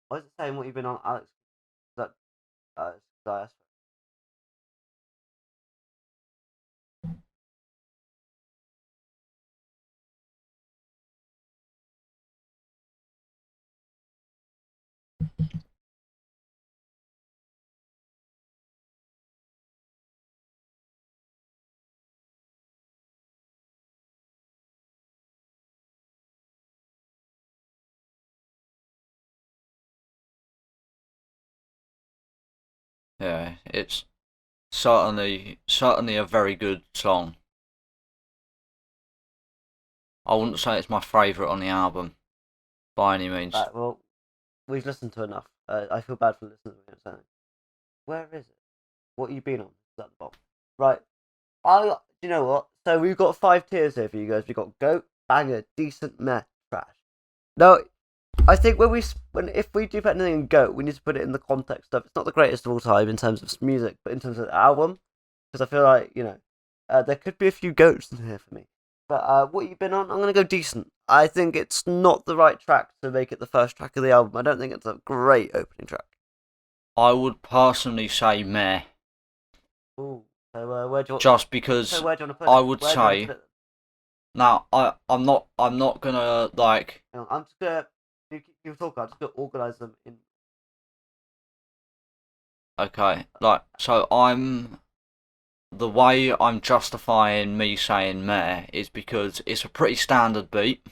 Why is it saying What You've Been On, Alex? Is that Yeah, it's certainly a very good song. I wouldn't say it's my favourite on the album, by any means. Right, well, we've listened to enough. I feel bad for listening to it. Where is it? What You Been On? Is that the bottom? Right. You know what? So we've got 5 tiers here for you guys. We've got goat, banger, decent, meh, trash. Now, I think if we do put anything in goat, we need to put it in the context of it's not the greatest of all time in terms of music, but in terms of the album, because I feel like there could be a few goats in here for me. But What You Been On, I'm gonna go decent. I think it's not the right track to make it the first track of the album. I don't think it's a great opening track. I would personally say meh. Ooh. So where do you want? Just because so where do you want to put I it? would Where say. Now I'm not gonna like. I'm just gonna. You talk. I'm just gonna organise them in. Okay, like so the way I'm justifying me saying meh is because it's a pretty standard beat.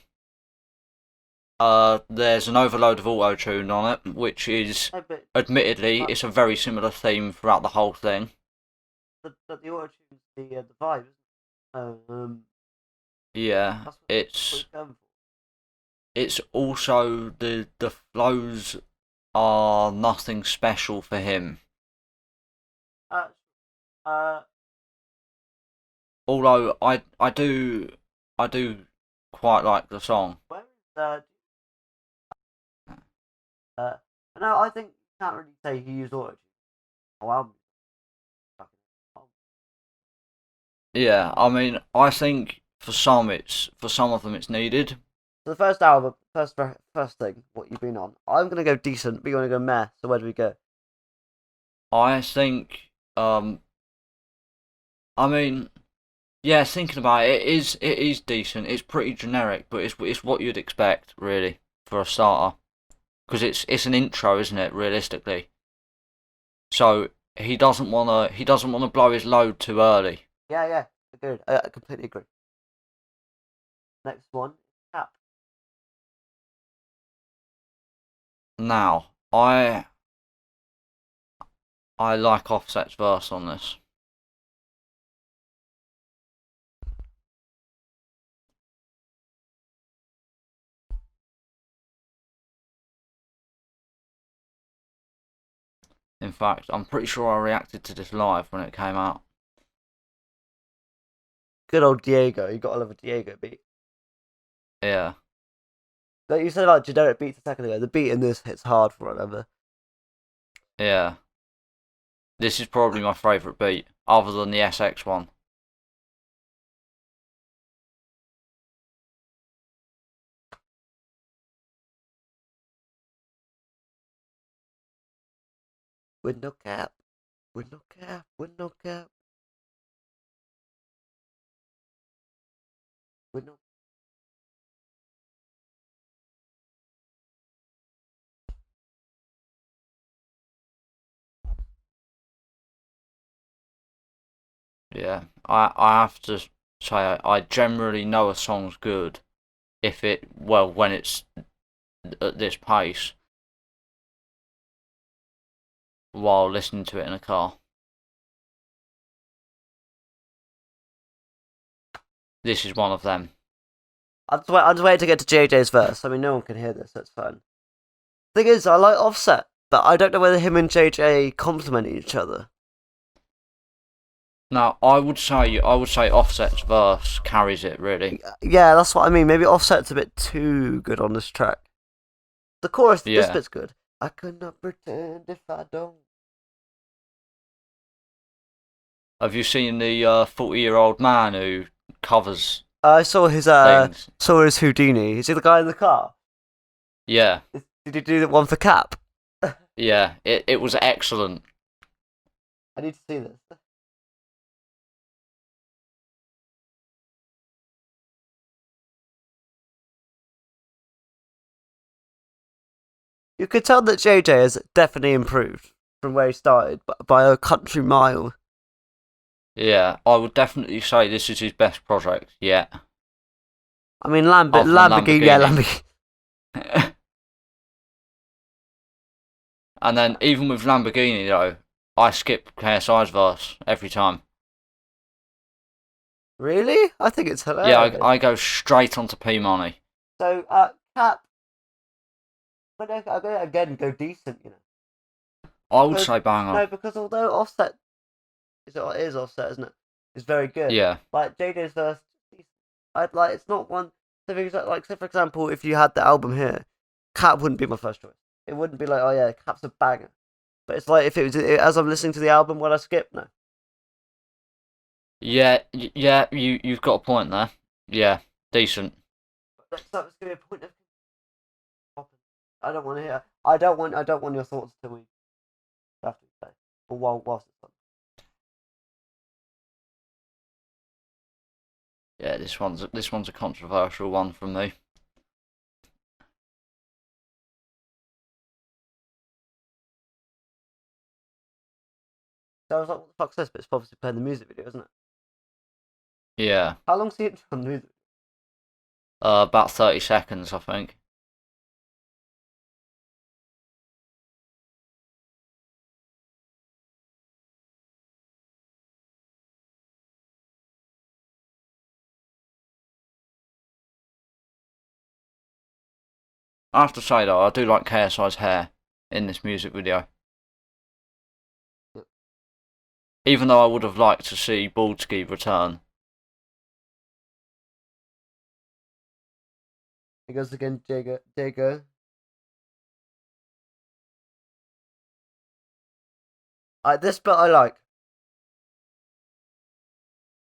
There's an overload of auto-tune on it, which is, admittedly, it's a very similar theme throughout the whole thing. But the auto-tune's the vibe, isn't it? Yeah, it's also the flows are nothing special for him. Although I do I do quite like the song. Where is uh? No, I think you can't really say he used auto. Oh, album. Yeah, I mean, I think for some of them it's needed. So the first album, first thing, what you've been on. I'm gonna go decent, but you wanna go meh. So where do we go? I think, I mean, yeah, thinking about it, it is decent. It's pretty generic, but it's what you'd expect really for a starter, because it's an intro, isn't it? Realistically, so he doesn't wanna blow his load too early. Yeah, agreed. I completely agree. Next one, Cap. Now, I like Offset's verse on this. In fact, I'm pretty sure I reacted to this live when it came out. Good old Diego. You gotta love a Diego beat. Yeah, Like you said about generic beats a second ago, the beat in this hits hard for whatever. yeah. This is probably my favourite beat, other than the SX one. With no cap. With no cap. With no cap. With no. Yeah, I have to say I generally know a song's good if it when it's at this pace while listening to it in a car. This is one of them. I'm just waiting to get to JJ's verse. I mean, no one can hear this. That's fine. Thing is, I like Offset, but I don't know whether him and JJ complement each other. Now, I would say Offset's verse carries it really. Yeah, that's what I mean. Maybe Offset's a bit too good on this track. The chorus, this Yeah. bit's good. I could not pretend if I don't. Have you seen the 40-year-old man who covers I things? saw his Houdini. Is he the guy in the car? Yeah, Did he do the one for Cap? yeah. It was excellent. I need to see this. You could tell that JJ has definitely improved from where he started by a country mile. Yeah, I would definitely say this is his best project yet. I mean, Other than Lamborghini, yeah, Lamborghini. Lamborghini. And then even with Lamborghini though, I skip KSI's verse every time. Really? I think it's Yeah, hilarious. I go straight onto P Money. So, Cap, but I'm gonna again go decent, you know. I would Because, say bang on. no, because although Offset it is Offset, isn't it? It's very good. Yeah, Like JJ's verse, I'd like it's not one. So like, say for example, if you had the album here, Cap wouldn't be my first choice. It wouldn't be like, oh yeah, Cap's a banger. But it's like if it was as I'm listening to the album, would I skip? No. yeah. You've got a point there. Yeah, decent. Next up is gonna be a point of. I don't want to hear. I don't want your thoughts till we have to say. Or whilst it's on. Yeah, this one's a controversial one from me. So I was like, what the fuck's this? But it's obviously playing the music video, isn't it? Yeah, How long's the intro on the music? about 30 seconds, I think. I have to say though, I do like KSI's hair in this music video. Even though I would have liked to see Baldski return. He goes again, Jago. This bit I like.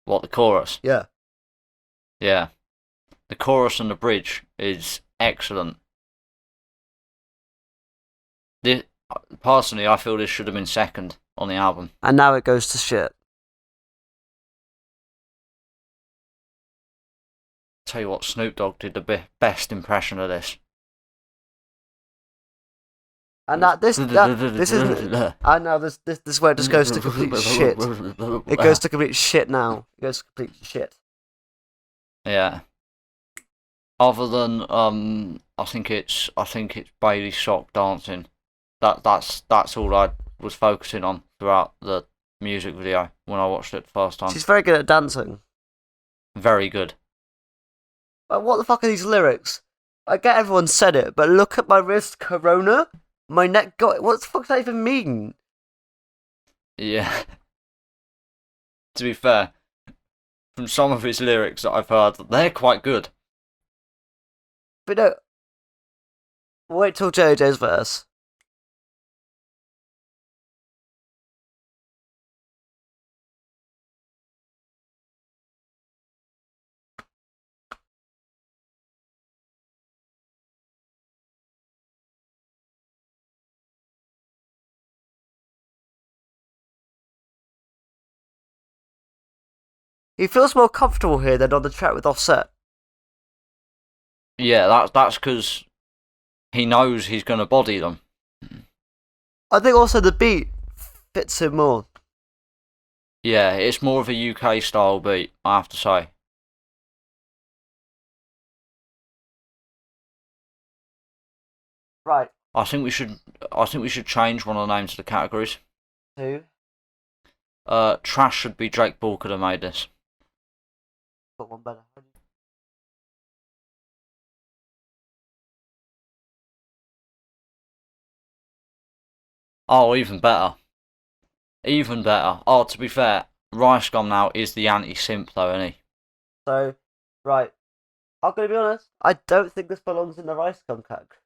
What, the chorus? Yeah. Yeah. The chorus and the bridge is excellent. Personally, I feel this should have been second on the album. And now it goes to shit. Tell you what, Snoop Dogg did the best impression of this. And this isn't. I know this is where it just goes to complete shit. It goes to complete shit now. It goes to complete shit. Yeah. Other than I think it's Bailey Shock dancing. That's all I was focusing on throughout the music video when I watched it the first time. She's very good at dancing. Very good. But what the fuck are these lyrics? I get everyone said it, but look at my wrist, Corona. My neck got. What the fuck does that even mean? Yeah. To be fair, from some of his lyrics that I've heard, they're quite good. But no. Wait till JJ's verse. He feels more comfortable here than on the track with Offset. Yeah, that's because he knows he's going to body them. I think also the beat fits him more. Yeah, it's more of a UK style beat, I have to say. Right. I think we should change one of the names of the categories. Who? Trash should be Drake Ball could have made this. Got one better. Oh, even better. Even better. Oh, to be fair, Rice Gum now is the anti-simp though, isn't he? So, right. I'm going to be honest. I don't think this belongs in the Rice Gum category.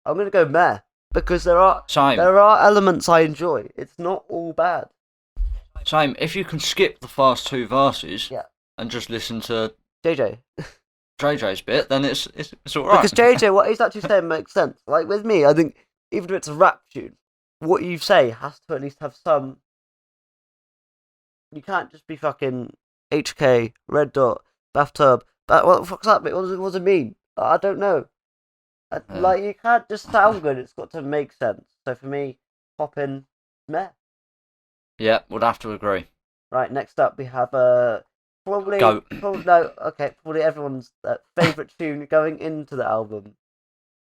I'm going to go meh. Because there are elements I enjoy. It's not all bad. Same. If you can skip the first two verses yeah. and just listen to JJ's bit, then it's alright. Because JJ, what he's actually saying makes sense. Like with me, I think even if it's a rap tune, what you say has to at least have some. You can't just be fucking HK, red dot, bathtub. What the fuck's that? What does it mean? I don't know. Like you can't just sound good. It's got to make sense. So for me, pop in, meh. Yeah, would have to agree. Right, next up we have probably everyone's favourite tune going into the album.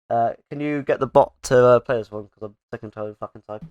Can you get the bot to play this one? Because I'm sick and tired of fucking type.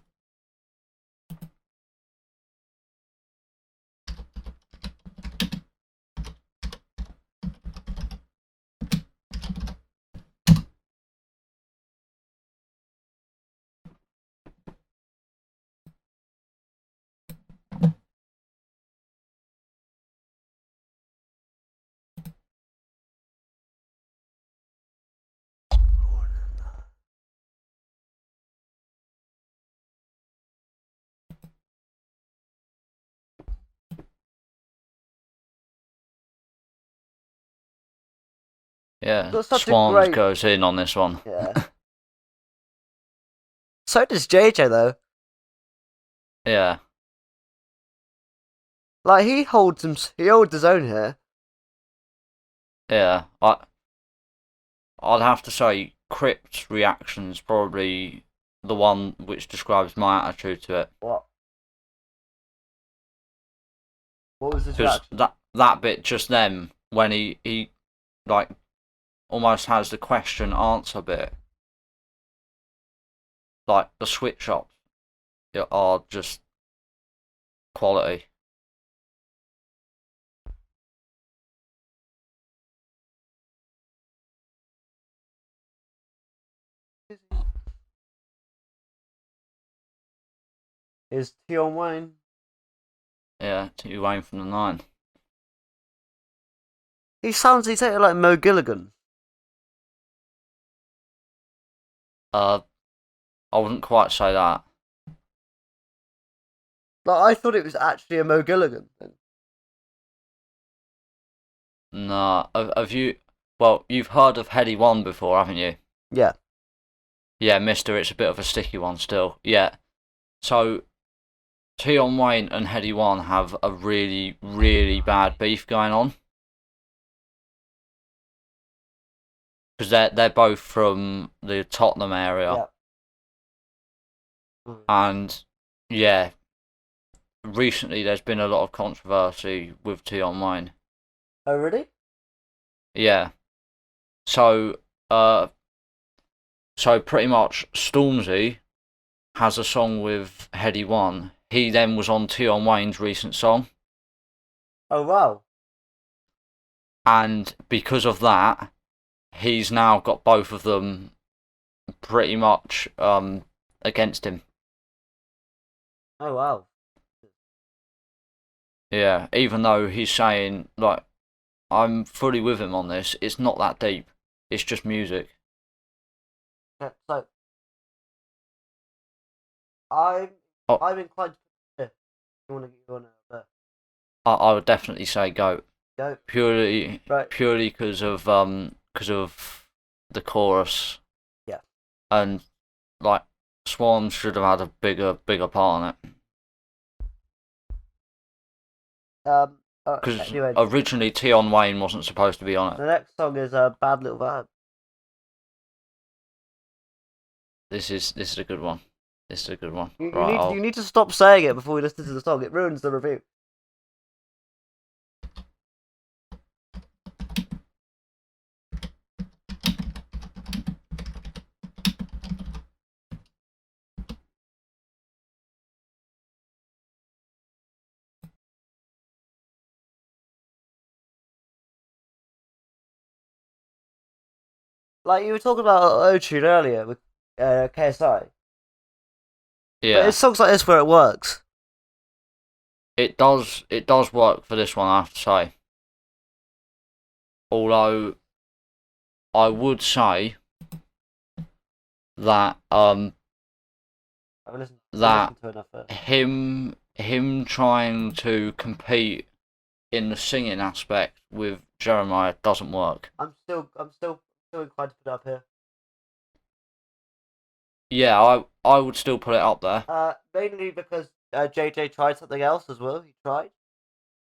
Yeah, Swans goes in on this one. Yeah. So does JJ though. Yeah. Like he holds his own here. Yeah, I'd have to say Crypt's reaction's probably the one which describes my attitude to it. What was his reaction? That bit just then when he like almost has the question answer bit. Like the switch ups are just quality. Is Tion Wayne? Yeah, T Wayne from the 9. He's like Mo Gilligan. Uh, I wouldn't quite say that. Like, I thought it was actually a Mo Gilligan thing. Nah, have you? Well, you've heard of Heady One before, haven't you? Yeah. Yeah, Mister. It's a bit of a sticky one still. Yeah. So Tion Wayne and Heady One have a really, really bad beef going on because they're both from the Tottenham area, Yeah. and yeah, recently there's been a lot of controversy with Tion Wayne. Oh, really? Yeah. So uh, so pretty much Stormzy has a song with Heady One. He then was on Tion Wayne's recent song, Oh, wow. and because of that, he's now got both of them pretty much against him. Oh, wow. Yeah, even though he's saying like I'm fully with him on this, it's not that deep. It's just music. Okay, so I'm Oh, I'm inclined to. I would definitely say goat Go. purely Right. purely because of the chorus Yeah. and like Swan should have had a bigger part on it Um. because Anyway, originally Tion Wayne wasn't supposed to be on it. the next song is "Bad Little Vibe." This is a good one. This is a good one. You Right, need to stop saying it before we listen to the song. It ruins the review. Like you were talking about O-Tune earlier with KSI, but yeah, it's songs like this where it works. it does work for this one. I have to say, although I would say that I've that listened to enough of it. him trying to compete in the singing aspect with Jeremiah doesn't work. I'm still inclined to put it up here. Yeah, I would still put it up there. Mainly because JJ tried something else as well. He tried.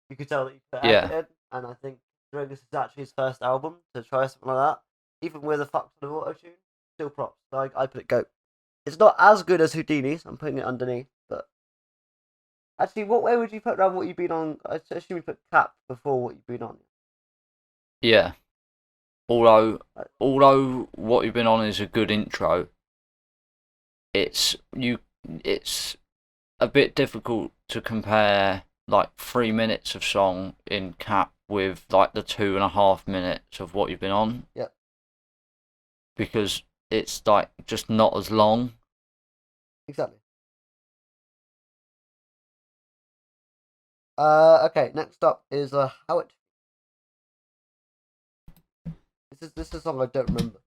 You could tell that he put effort Yeah, in, and I think considering this is actually his first album to try something like that, even with a fuck ton of auto tune, still props. So I put it go. It's not as good as Houdini's. I'm putting it underneath, but actually, what way would you put around what you've been on? I assume you put Cap before what you've been on. yeah. Although Uh, although what you've been on is a good intro, it's you it's a bit difficult to compare like 3 minutes of song in Cap with like the 2.5 minutes of what you've been on yeah, because it's like just not as long. exactly. Okay. Next up is how it. This is a song I don't remember.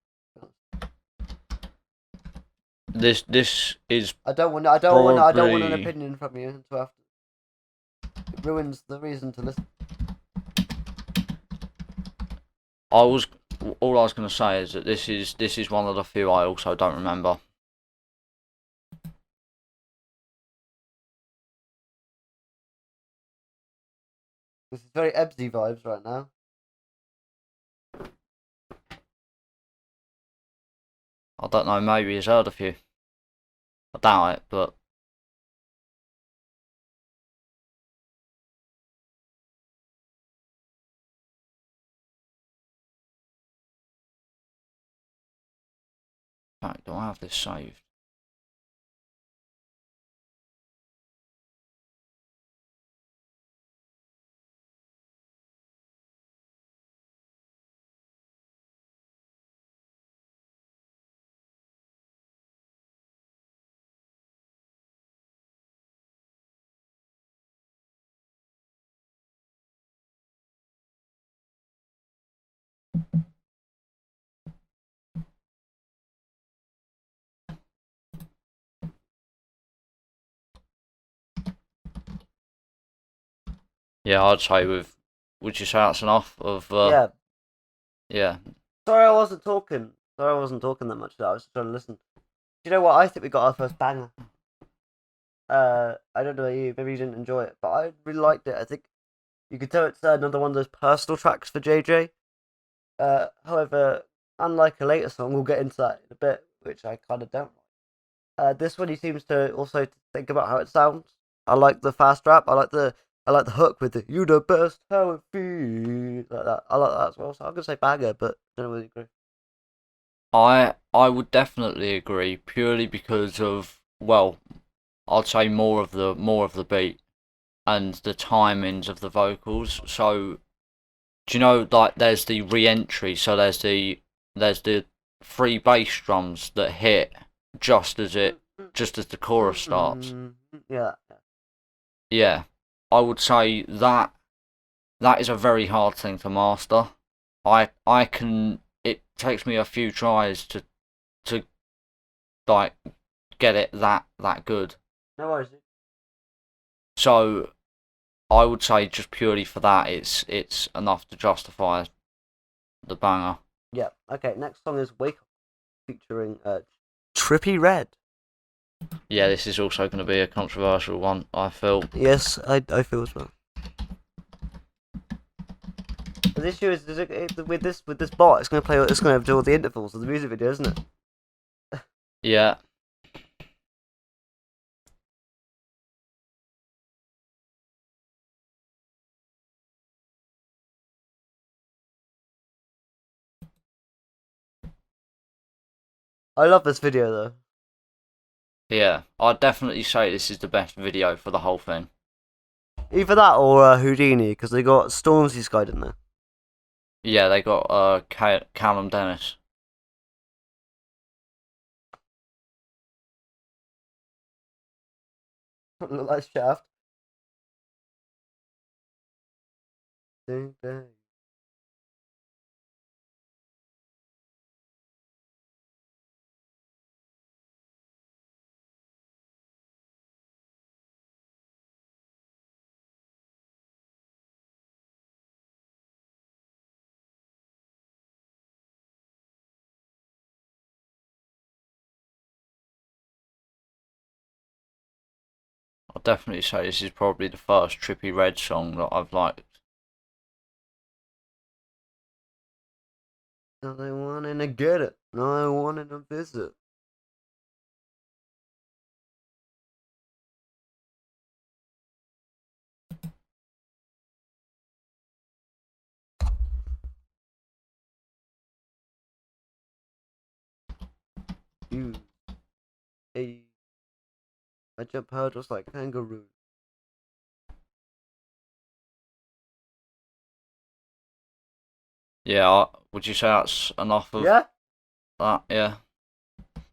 This is I don't want an probably opinion from you until after. It ruins the reason to listen. I was all I was going to say is that this is one of the few I also don't remember. This is very Ebbsie vibes right now. I don't know, maybe he's heard a few. I doubt it, but in fact, do I have this saved? Yeah, I'd say with. Would you say that's enough of? Yeah. Yeah. Sorry, I wasn't talking. Sorry, I wasn't talking that much. I was just trying to listen. Do you know what? I think we got our first banger. I don't know about you. Maybe you didn't enjoy it, but I really liked it. I think you could tell it's another one of those personal tracks for JJ. However, unlike a later song, we'll get into that in a bit, which I kind of don't like. This one he seems to also think about how it sounds. I like the fast rap. I like the hook with the "You the best, how it feels" like that. I like that as well. So I'm gonna say banger, but I don't really agree. I would definitely agree purely because of, well, I'd say more of the beat and the timings of the vocals. So do you know, like, there's the re-entry, so there's the three bass drums that hit just as it just as the chorus starts. Yeah. Yeah, I would say that is a very hard thing to master. I can. It takes me a few tries to like get it that good. No worries. So I would say just purely for that, it's enough to justify the banger. Yeah. Okay. Next song is "Wake Up" featuring Trippy Red. Yeah, this is also going to be a controversial one, I feel. Yes, I feel as well. The issue is with this bot. It's going to play. It's going to do all the intervals of the music video, isn't it? Yeah. I love this video though. Yeah, I'd definitely say this is the best video for the whole thing. Either that or Houdini, because they got Stormzy's guide in there. Yeah, they got Callum Dennis. Look like Shaft. Ding, ding. I'd definitely say this is probably the first Trippy Red song that I've liked. Now they wanting to get it. Now they wanting to visit. You, hey, I jump hurdles like kangaroo. Yeah, would you say that's enough of Yeah. that? Yeah,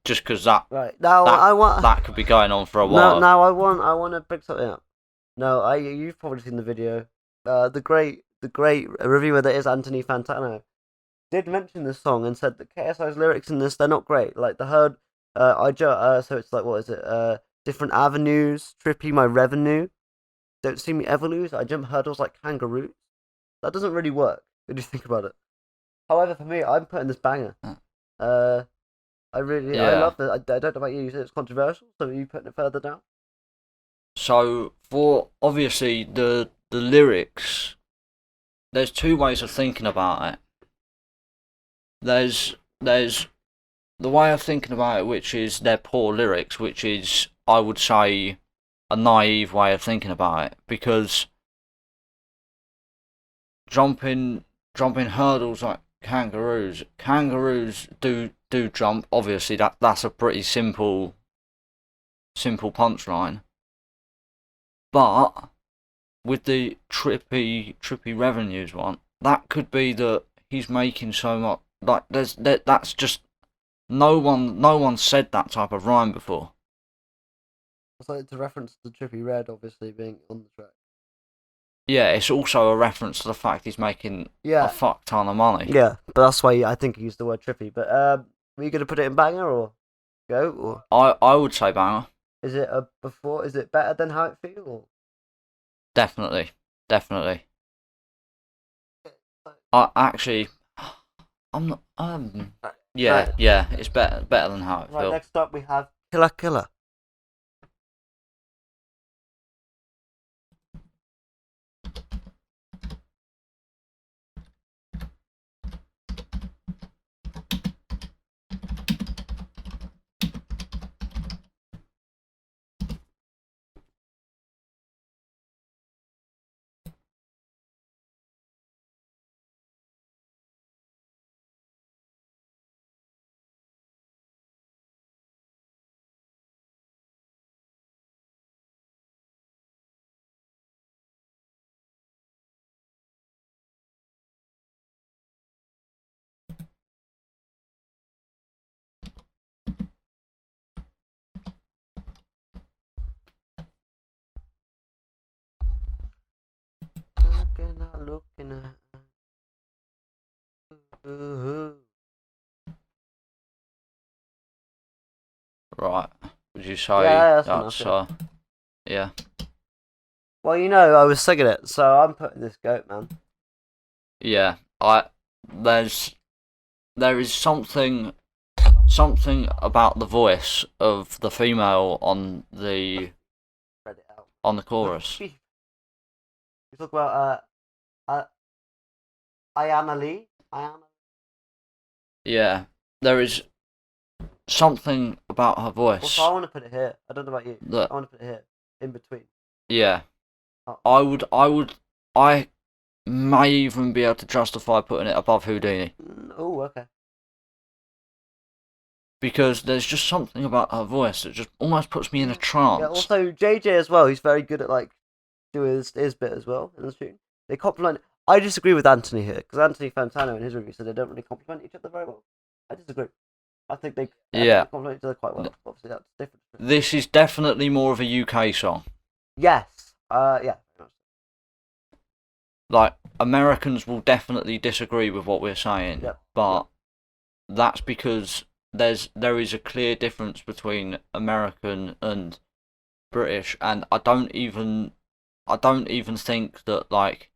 just because that Right now, that I want. that could be going on for a No, while. now I want to pick something up. No, you've probably seen the video. The great reviewer that is Anthony Fantano did mention this song and said that KSI's lyrics in this they're not great. Like the herd, so it's like what is it? Different avenues, trippy my revenue. Don't see me ever lose. I jump hurdles like kangaroos. That doesn't really work. What do you think about it? However, for me, I'm putting this banger. Uh, I Yeah. love it. I don't know about you. You said it's controversial, so are you putting it further down? So for obviously the lyrics, there's two ways of thinking about it. There's the way of thinking about it, which is they're poor lyrics, which is, I would say, a naive way of thinking about it, because jumping jumping hurdles like kangaroos do jump. Obviously, that's a pretty simple punchline, but with the trippy revenues one, that could be that he's making so much. Like that's just no one said that type of rhyme before. It's like to reference the Trippy Red, obviously being on the track. Yeah, it's also a reference to the fact he's making a Yeah, fuck ton of money. yeah, but that's why I think he used the word trippy. But were you gonna put it in banger or go or I would say banger, is it a before? Is it better than how it feels? definitely, definitely. Actually, I'm not. Yeah, Right, yeah. It's better than how it right. feels. Next up, we have Killer Killer. Looking at. Right. Would you Yeah, say that's enough. that's Yeah. yeah? Well, I was singing it, so I'm putting this goat, man. Yeah. There's there is something about the voice of the female Read it out. on the chorus. You talk about Ayana Lee. Ayana. Yeah. There is something about her voice Also, I want to put it here. I don't know about you. that I want to put it here, in between. yeah. Oh. I may even be able to justify putting it above Houdini. Oh, okay. Because there's just something about her voice that just almost puts me in a trance. Yeah. Also, JJ as well. He's very good at like doing his bit as well in the tune. They compliment. I disagree with Anthony here because Anthony Fantano in his review said they don't really compliment each other very well. I disagree. I think they compliment each other quite well. Obviously, that's different. This is definitely more of a UK song. Yes. Yeah. Like, Americans will definitely disagree with what we're saying, Yep. but that's because there is a clear difference between American and British, and I don't even think that like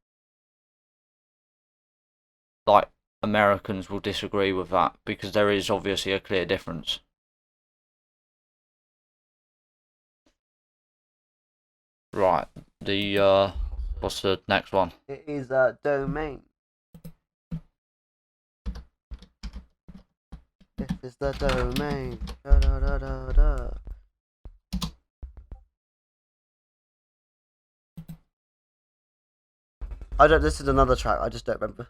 Americans will disagree with that because there is obviously a clear difference. Right. The what's the next one? It is domain. This is the domain. Da, da, da, da, da. I don't. This is another track. I just don't remember.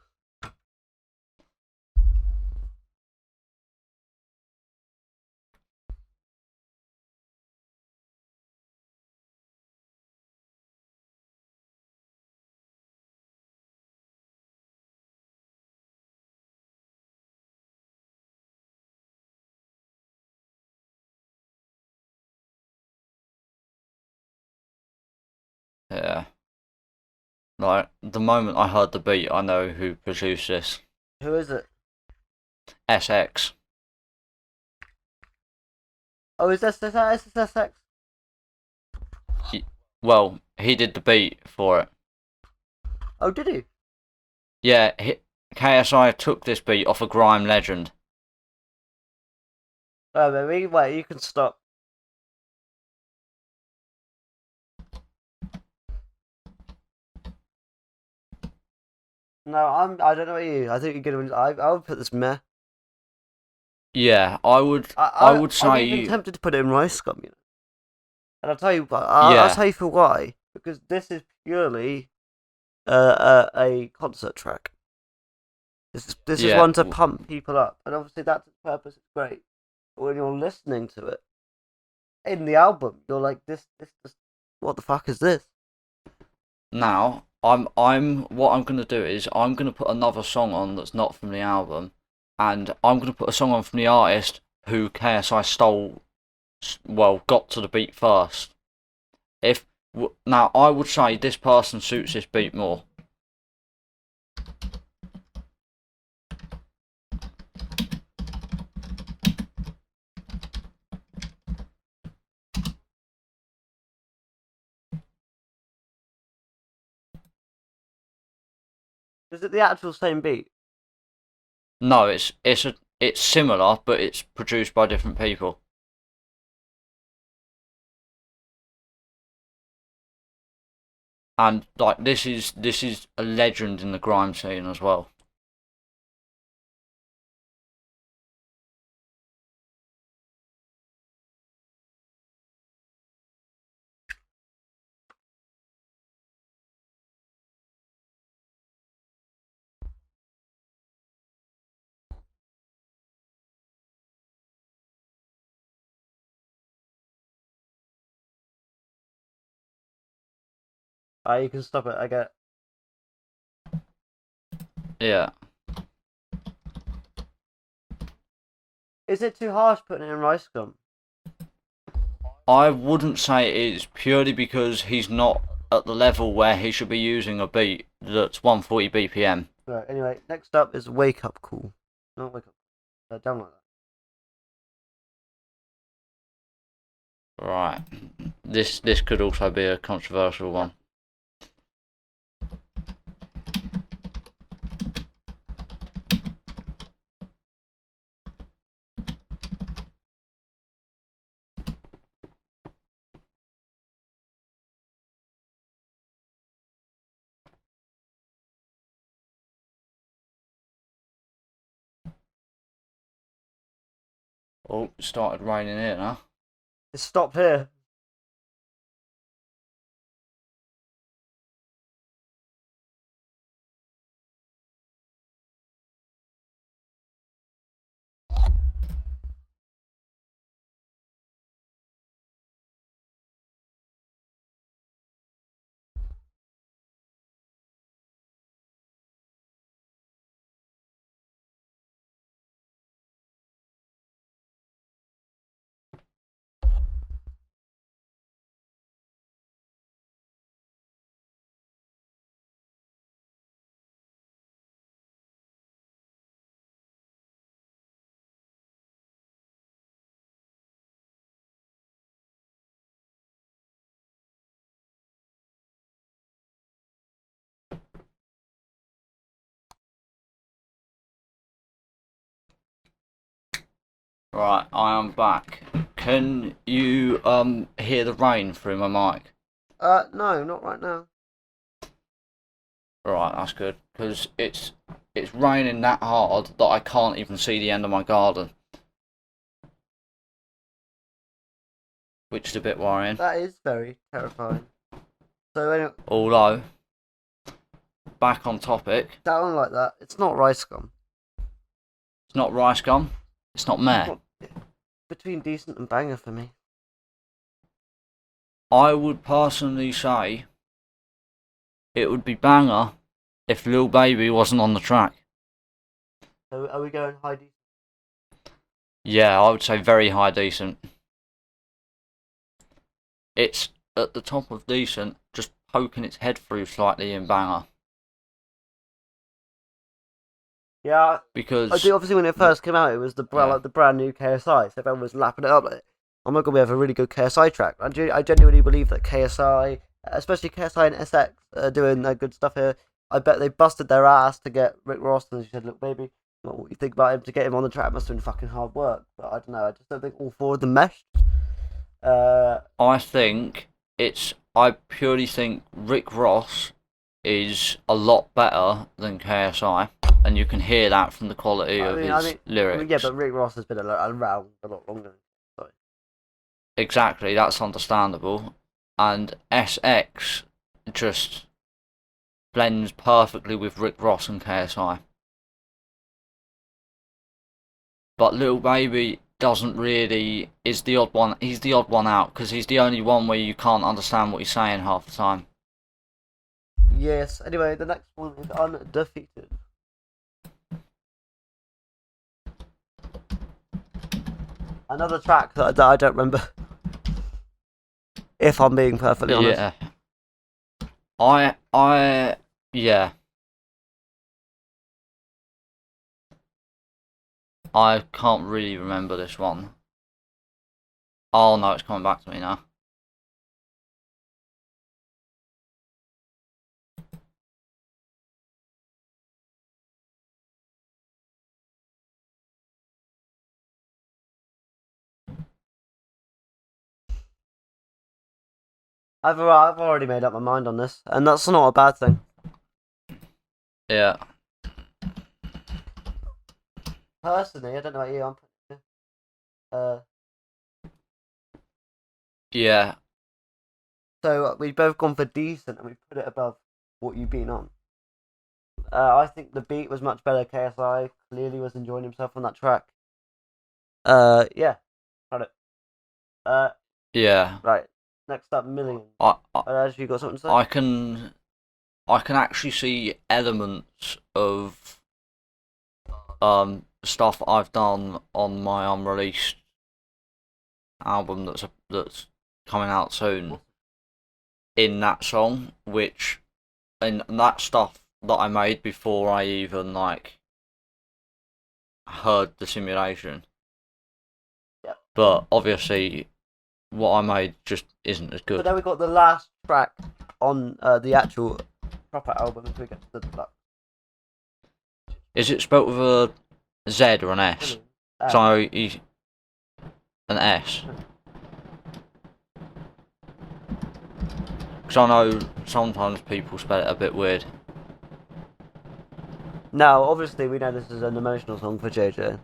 Yeah. Like the moment I heard the beat, I know who produced this. Who is it? SX. Oh, is this SSX? Well, he did the beat for it. Oh, did he? Yeah, KSI took this beat off a grime legend. Oh, baby, wait. You can stop. No, I don't know about you. I think you're gonna. I would put this meh. Yeah, I would. I would say. I'm even tempted to put it in rice scum. You know? And I'll tell you. Yeah. I'll tell you for why. Because this is purely a concert track. This is one to pump people up, and obviously that's its purpose. It's great. But when you're listening to it in the album, you're like, this, what the fuck is this? Now, what I'm gonna do is I'm gonna put another song on that's not from the album, and I'm gonna put a song on from the artist who KSI stole. Well, got to the beat first. Now, I would say this person suits this beat more. Is it the actual same beat? No, it's similar, but it's produced by different people. And like this is a legend in the grime scene as well. Ah, you can stop it. I get. Yeah. Is it too harsh putting it in rice gum? I wouldn't say it is, purely because he's not at the level where he should be using a beat that's 140 BPM. Right. Anyway, next up is Wake Up Call. Not Wake Up. Down like that. Right. This could also be a controversial one. Oh, it started raining here now. It stopped here. Right, I am back. Can you hear the rain through my mic? No, not right now. Right, that's good, because it's raining that hard that I can't even see the end of my garden, which is a bit worrying. That is very terrifying. So anyway, Although, back on topic, down like that. It's not rice gum. it's not rice gum, it's not meh. Between decent and banger for me. I would personally say it would be banger if Lil Baby wasn't on the track. So are we going high decent? Yeah, I would say very high decent. It's at the top of decent, just poking its head through slightly in banger. Yeah, Because I do. Obviously, when it first came out, it was the yeah. brand new KSI, so everyone was lapping it up. Like, oh my god, we have a really good KSI track. I genuinely believe that KSI, especially KSI and SX, are doing good stuff here. I bet they busted their ass to get Rick Ross, and she said, "Look, baby, what you think about him to get him on the track must have been fucking hard work." But I don't know. I just don't think all four of them meshed. I think I purely think Rick Ross is a lot better than KSI, and you can hear that from the quality of his lyrics. yeah, but Rick Ross has been around a lot longer. So. Exactly, that's understandable. And SX just blends perfectly with Rick Ross and KSI. But Lil Baby doesn't really, is the odd one. He's the odd one out because he's the only one where you can't understand what he's saying half the time. Yes. Anyway, the next one is Undefeated. Another track that I don't remember. If I'm being perfectly honest. Yeah. Yeah. I can't really remember this one. Oh no, it's coming back to me now. I've already made up my mind on this, and that's not a bad thing. Yeah. Personally, I don't know about you. I'm putting Yeah. so we've both gone for decent, and we put it above what you've been on. I think the beat was much better. KSI clearly was enjoying himself on that track. Yeah, got it. Yeah. Right. Next up, Million. I, As you got something to say? I can actually see elements of stuff I've done on my unreleased album that's coming out soon in that song, which and that stuff that I made before I even like heard Dissimulation. Yeah. But obviously, what I made just isn't as But good. then we got the last track on the actual proper album as we get to the deluxe. Is it spelt with a Z or an S? Million. So an S. Because I know sometimes people spell it a bit weird. Now, obviously, we know this is an emotional song for JJ.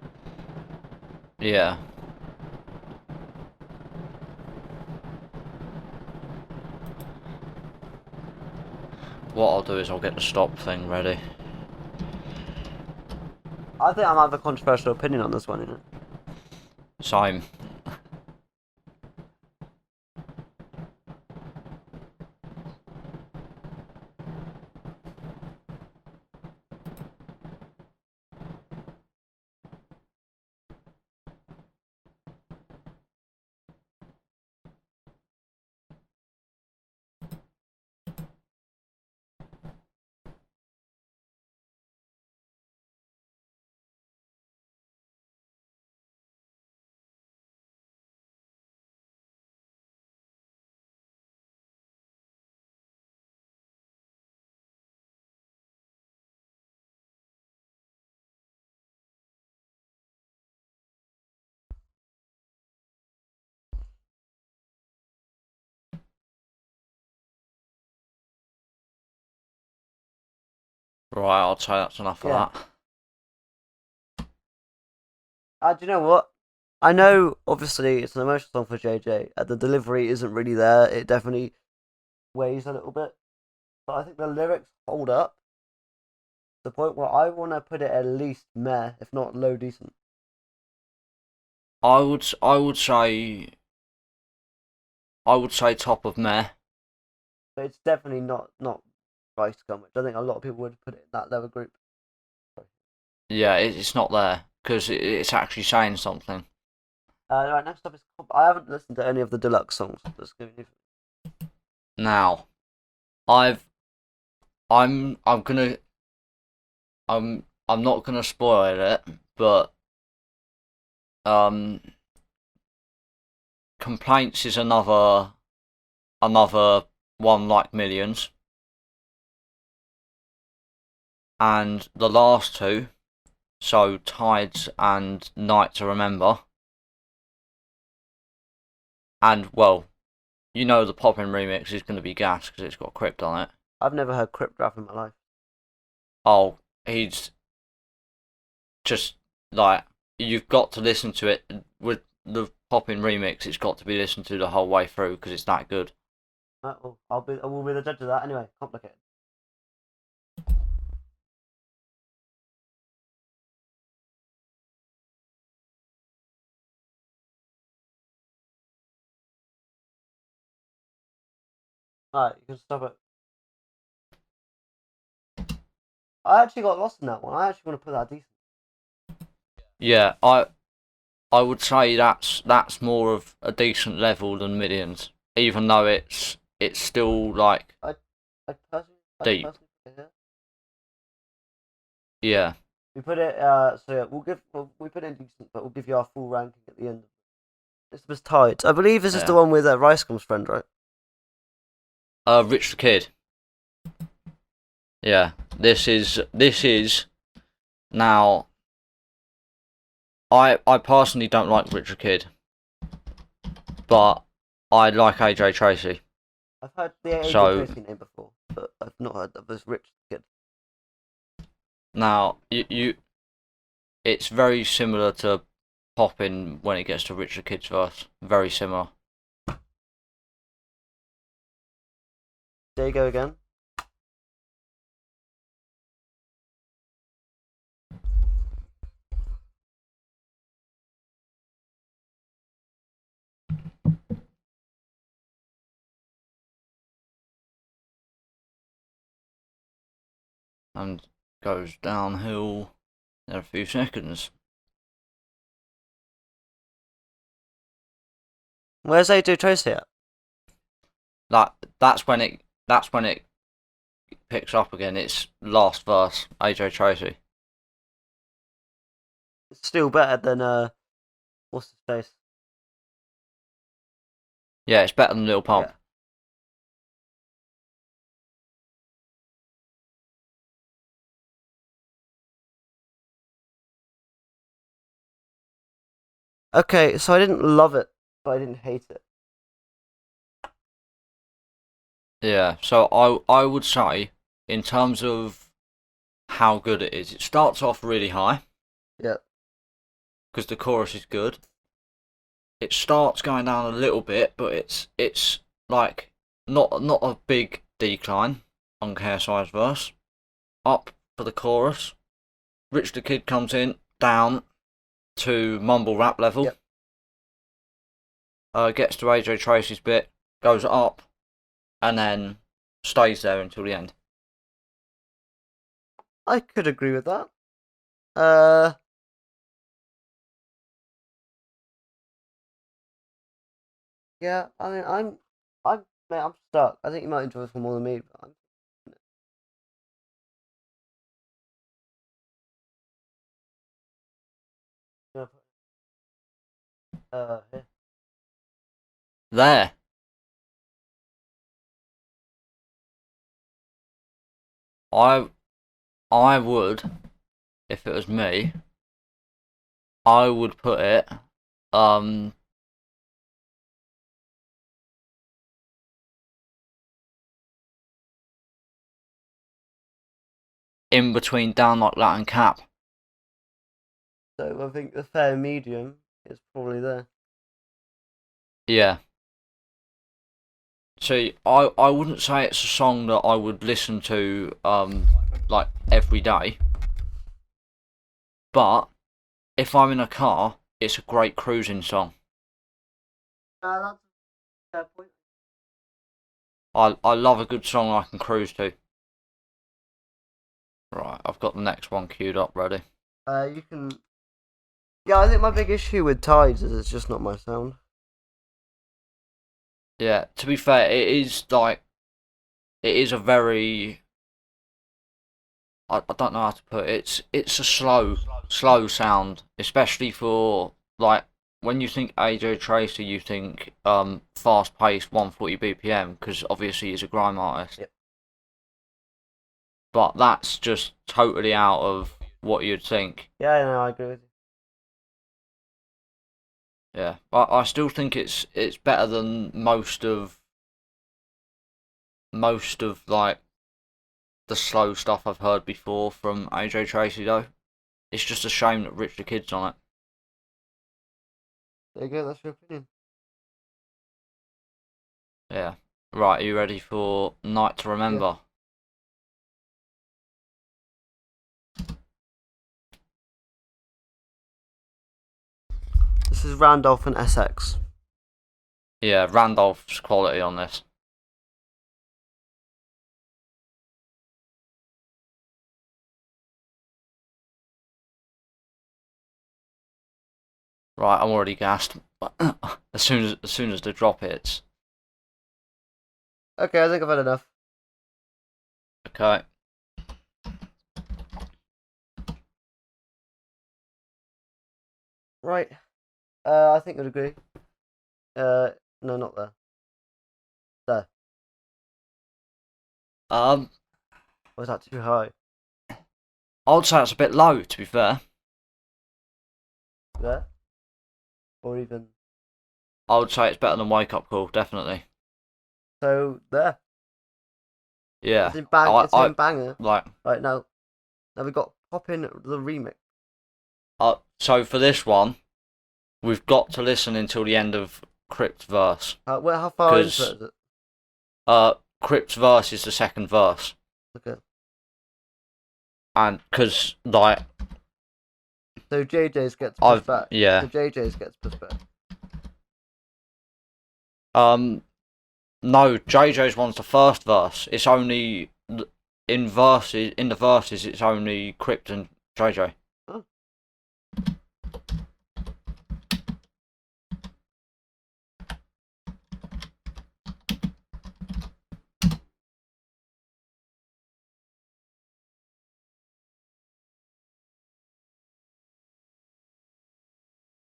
Yeah. What I'll do is I'll get the stop thing ready. I think I might have a controversial opinion on this one, you know. Same. Right, I'll say that's enough Yeah. of that. Do you know what? I know, obviously, it's an emotional song for JJ. The delivery isn't really there. It definitely weighs a little bit. But I think the lyrics hold up. To the point where I want to put it at least meh, if not low decent. I would say top of meh. But it's definitely not Rice Gum, which I think a lot of people would put it in that lower group. Yeah, it's not there because it's actually saying something. Right, next up is I haven't listened to any of the deluxe songs. Just giving you... Now, I've I'm gonna I'm not gonna spoil it, but um, Complaints is another one like Millions, and the last two, so Tides and Night to Remember, and well, you know the Poppin' remix is gonna be gas because it's got Crypt on it. I've never heard Crypt rap in my life. Oh, he's just like you've got to listen to it with the Poppin' remix. It's got to be listened to the whole way through because it's that good. Right, well, I will be the judge of that anyway. Complicated. Alright, you can stop it. I actually got lost in that one. I actually want to put that decent. Yeah, I would say that's more of a decent level than Millions, even though it's still like I personally deep. put it here. Yeah, We put it so yeah, we put it in decent, but we'll give you our full ranking at the end. This was Tides. I believe this is the yeah. one with Rice Gum's friend, right? Rich the Kid. Yeah, this is now. I personally don't like Richard Kidd, but I like AJ Tracy. I've heard the AJ So Tracy name before, but I've not heard of this Rich Kid. now it's very similar to Poppin when it gets to Richard Kidd's verse. Very similar. There you go again. And goes downhill in a few seconds. Where's AJ Tracy at? That's when it picks up again. It's last verse, AJ Tracy. It's still better than what's his face? Yeah, it's better than Lil Pump. Yeah. Okay, so I didn't love it, but I didn't hate it. Yeah, so I would say in terms of how good it is, it starts off really high. Yeah. Because the chorus is good. It starts going down a little bit, but it's like not a big decline on KSI's verse. Up for the chorus. Rich the Kid comes in, down to mumble rap level. Yep. Gets to AJ Tracy's bit, goes up, and then stays there until the end. I could agree with that. Yeah, I mean, mate, I'm stuck. I think you might enjoy this one more than me, but I'm here. There. I would, if it was me, I would put it in between Down Like That and Cap. So I think the fair medium is probably there. Yeah. See, I wouldn't say it's a song that I would listen to like every day. But if I'm in a car, it's a great cruising song. That's a fair point. I love a good song I can cruise to. Right, I've got the next one queued up ready. You can. Yeah, I think my big issue with Tides is it's just not my sound. Yeah, to be fair, it is a very, I don't know how to put it. It's a slow sound, especially for like when you think AJ Tracy, you think fast paced 140 BPM because obviously he's a grime artist. Yep. But that's just totally out of what you'd think. Yeah, no, I agree with you. Yeah, I still think it's better than most of like the slow stuff I've heard before from AJ Tracy though. It's just a shame that Rich the Kid's on it. There you go, that's your opinion. Yeah. Right, are you ready for Night to Remember? This is Randolph and SX. Yeah, Randolph's quality on this. Right, I'm already gassed. as soon as the drop hits. Okay, I think I've had enough. Okay. Right. I think I'd agree. No, not there. There. Or is that too high? I would say it's a bit low, to be fair. There? Or even. I would say it's better than Wake Up Call, definitely. So there. Yeah. It's in banger. Like, Right now we got Poppin' the remix. so for this one, we've got to listen until the end of Crypt's verse. How far into it is it? Crypt's verse is the second verse. Okay. And because like, so JJ's gets pushed back. Yeah. So JJ's gets pushed back. No, JJ's one's the first verse. It's only in the verses. It's only Crypt and JJ. Oh.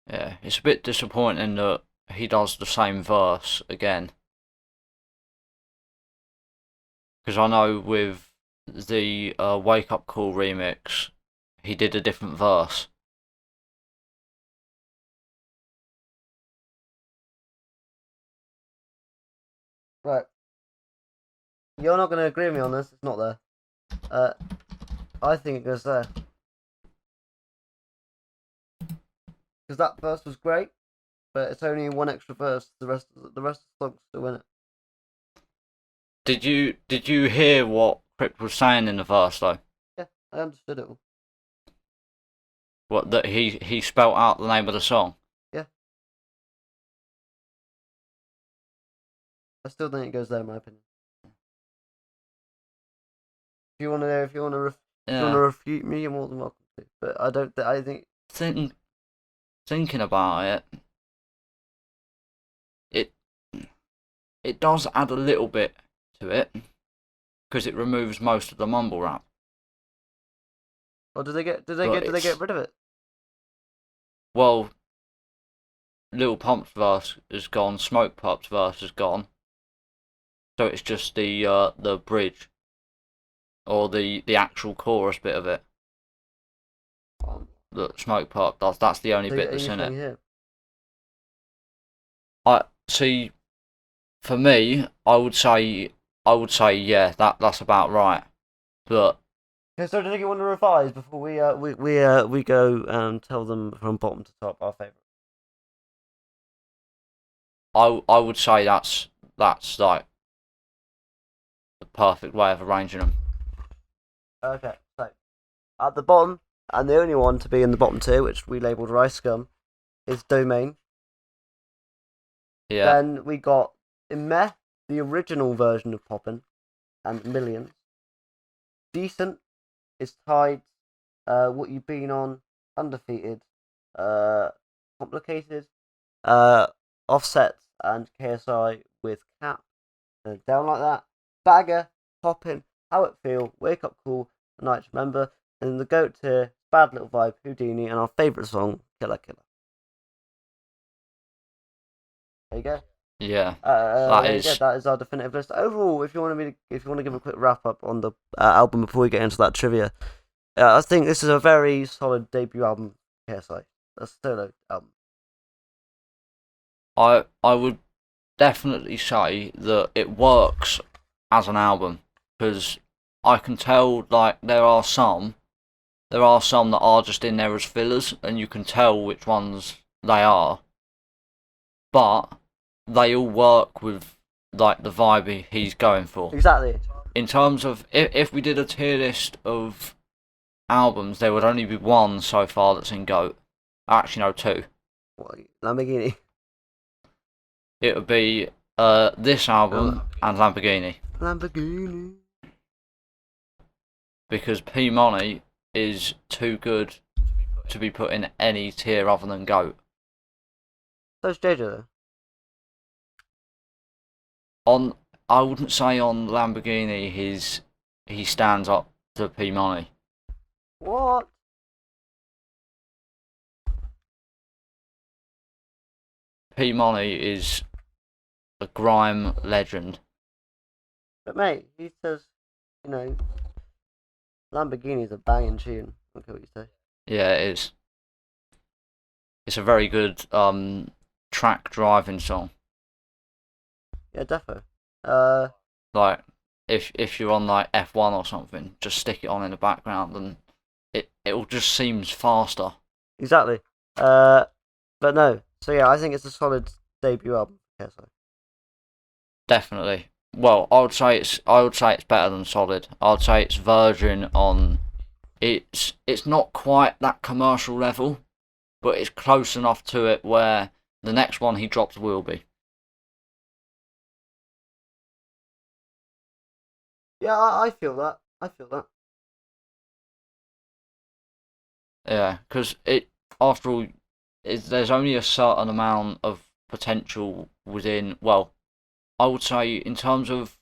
Yeah, it's a bit disappointing that he does the same verse again. Because I know with the Wake Up Call remix, he did a different verse. Right. You're not going to agree with me on this. It's not there. I think it goes there. Because that verse was great, but it's only one extra verse. The rest of the song's still in it. Did you hear what Crypt was saying in the verse though? Yeah, I understood it all. What, that he spelt out the name of the song? Yeah. I still think it goes there, in my opinion. If you want to refute me, you're more than welcome to. But I don't. I think. Thinking about it does add a little bit to it because it removes most of the mumble rap. Or did they get rid of it? Well, Lil Pump's verse is gone, Smoke Pup's verse is gone, so it's just the bridge or the actual chorus bit of it that Smoke Pup does. That's the only bit that's in it. Here? I see. For me, I would say yeah, that's about right. But okay, so do you want to revise before we go and tell them from bottom to top our favourite? I would say that's like the perfect way of arranging them. Okay, so at the bottom, and the only one to be in the bottom two, which we labelled Rice Scum, is Domain. Yeah. Then we got Meh, the original version of Poppin', and Millions. Decent is tied. What You've Been On, Undefeated, Complicated, Offset and KSI with Cap, Down Like That, Bagger, Poppin', How It Feel, Wake Up Call, The Night to Remember, and the GOAT tier, Bad Little Vibe, Houdini, and our favourite song, Killer Killer. There you go. Yeah. That is our definitive list. Overall, if you want to give a quick wrap up on the album before we get into that trivia, I think this is a very solid debut album. KSI, a solo album. I would definitely say that it works as an album because I can tell like there are some that are just in there as fillers and you can tell which ones they are, but they all work with like the vibe he's going for. Exactly. In terms of if we did a tier list of albums, there would only be one so far that's in GOAT. Actually, no, two. What, Lamborghini? It would be this album and Lamborghini. Lamborghini. Because P Money is too good to be put in any tier other than GOAT. So's JJ though. I wouldn't say on Lamborghini he stands up to P Money. What? P Money is a grime legend. But mate, he says, Lamborghini's a banging tune. Okay, what you say? Yeah, it is. It's a very good track driving song. Yeah, defo. Like if you're on like F1 or something, just stick it on in the background and it just seems faster. Exactly. But no. So yeah, I think it's a solid debut album. KSI. Definitely. Well, I would say it's better than solid. I'd say it's verging on. It's not quite that commercial level, but it's close enough to it where the next one he drops will be. Yeah, I feel that. I feel that. Yeah, because after all, there's only a certain amount of potential within. Well, I would say in terms of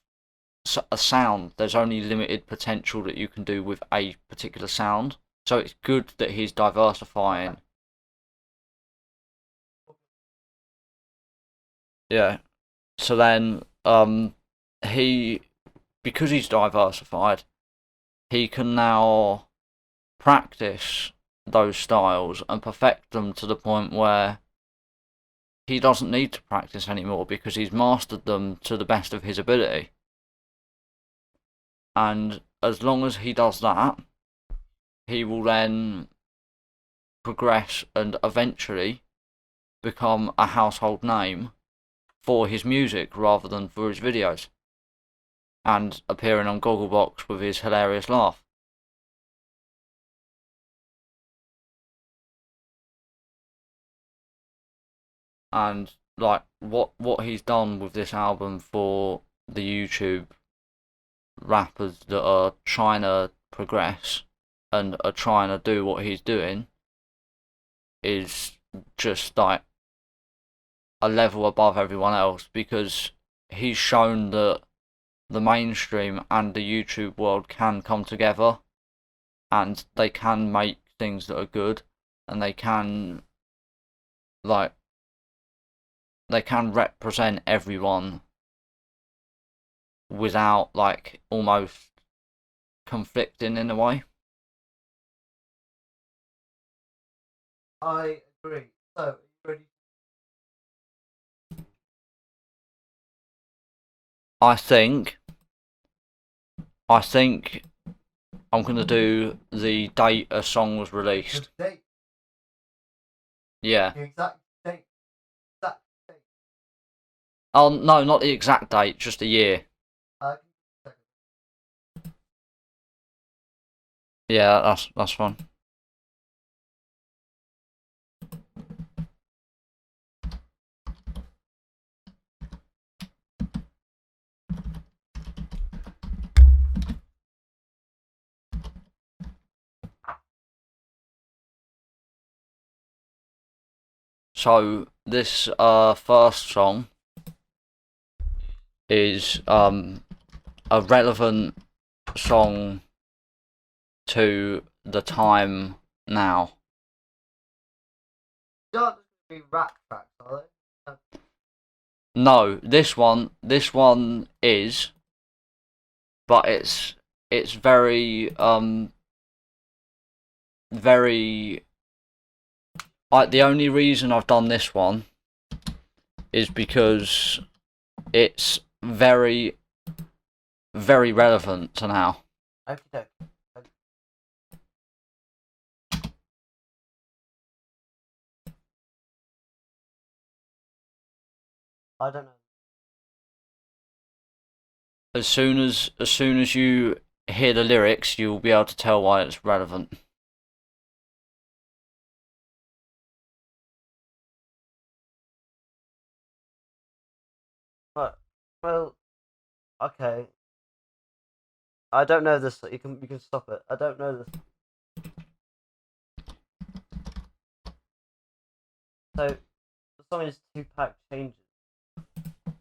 a sound, there's only limited potential that you can do with a particular sound. So it's good that he's diversifying. Yeah. So then, he because he's diversified, he can now practice those styles and perfect them to the point where he doesn't need to practice anymore because he's mastered them to the best of his ability. And as long as he does that, he will then progress and eventually become a household name for his music rather than for his videos and appearing on Gogglebox with his hilarious laugh. And like what he's done with this album for the YouTube rappers that are trying to progress and are trying to do what he's doing is just like a level above everyone else because he's shown that the mainstream and the YouTube world can come together and they can make things that are good and like they can represent everyone without like almost conflicting in a way. I agree. So, you ready? I think I think I'm gonna do the date a song was released. The date. Yeah. The exact date. Exact date. Oh no, not the exact date, just a year. Uh, Yeah, that's fine. So this first song is a relevant song to the time now. Don't be rap tracks, are they? No, this one is, but it's very very like the only reason I've done this one is because it's very very relevant to now. Okay. I don't know. As soon as you hear the lyrics, you'll be able to tell why it's relevant. But well, okay. I don't know this. You can stop it. I don't know this. So the song is Tupac Changes.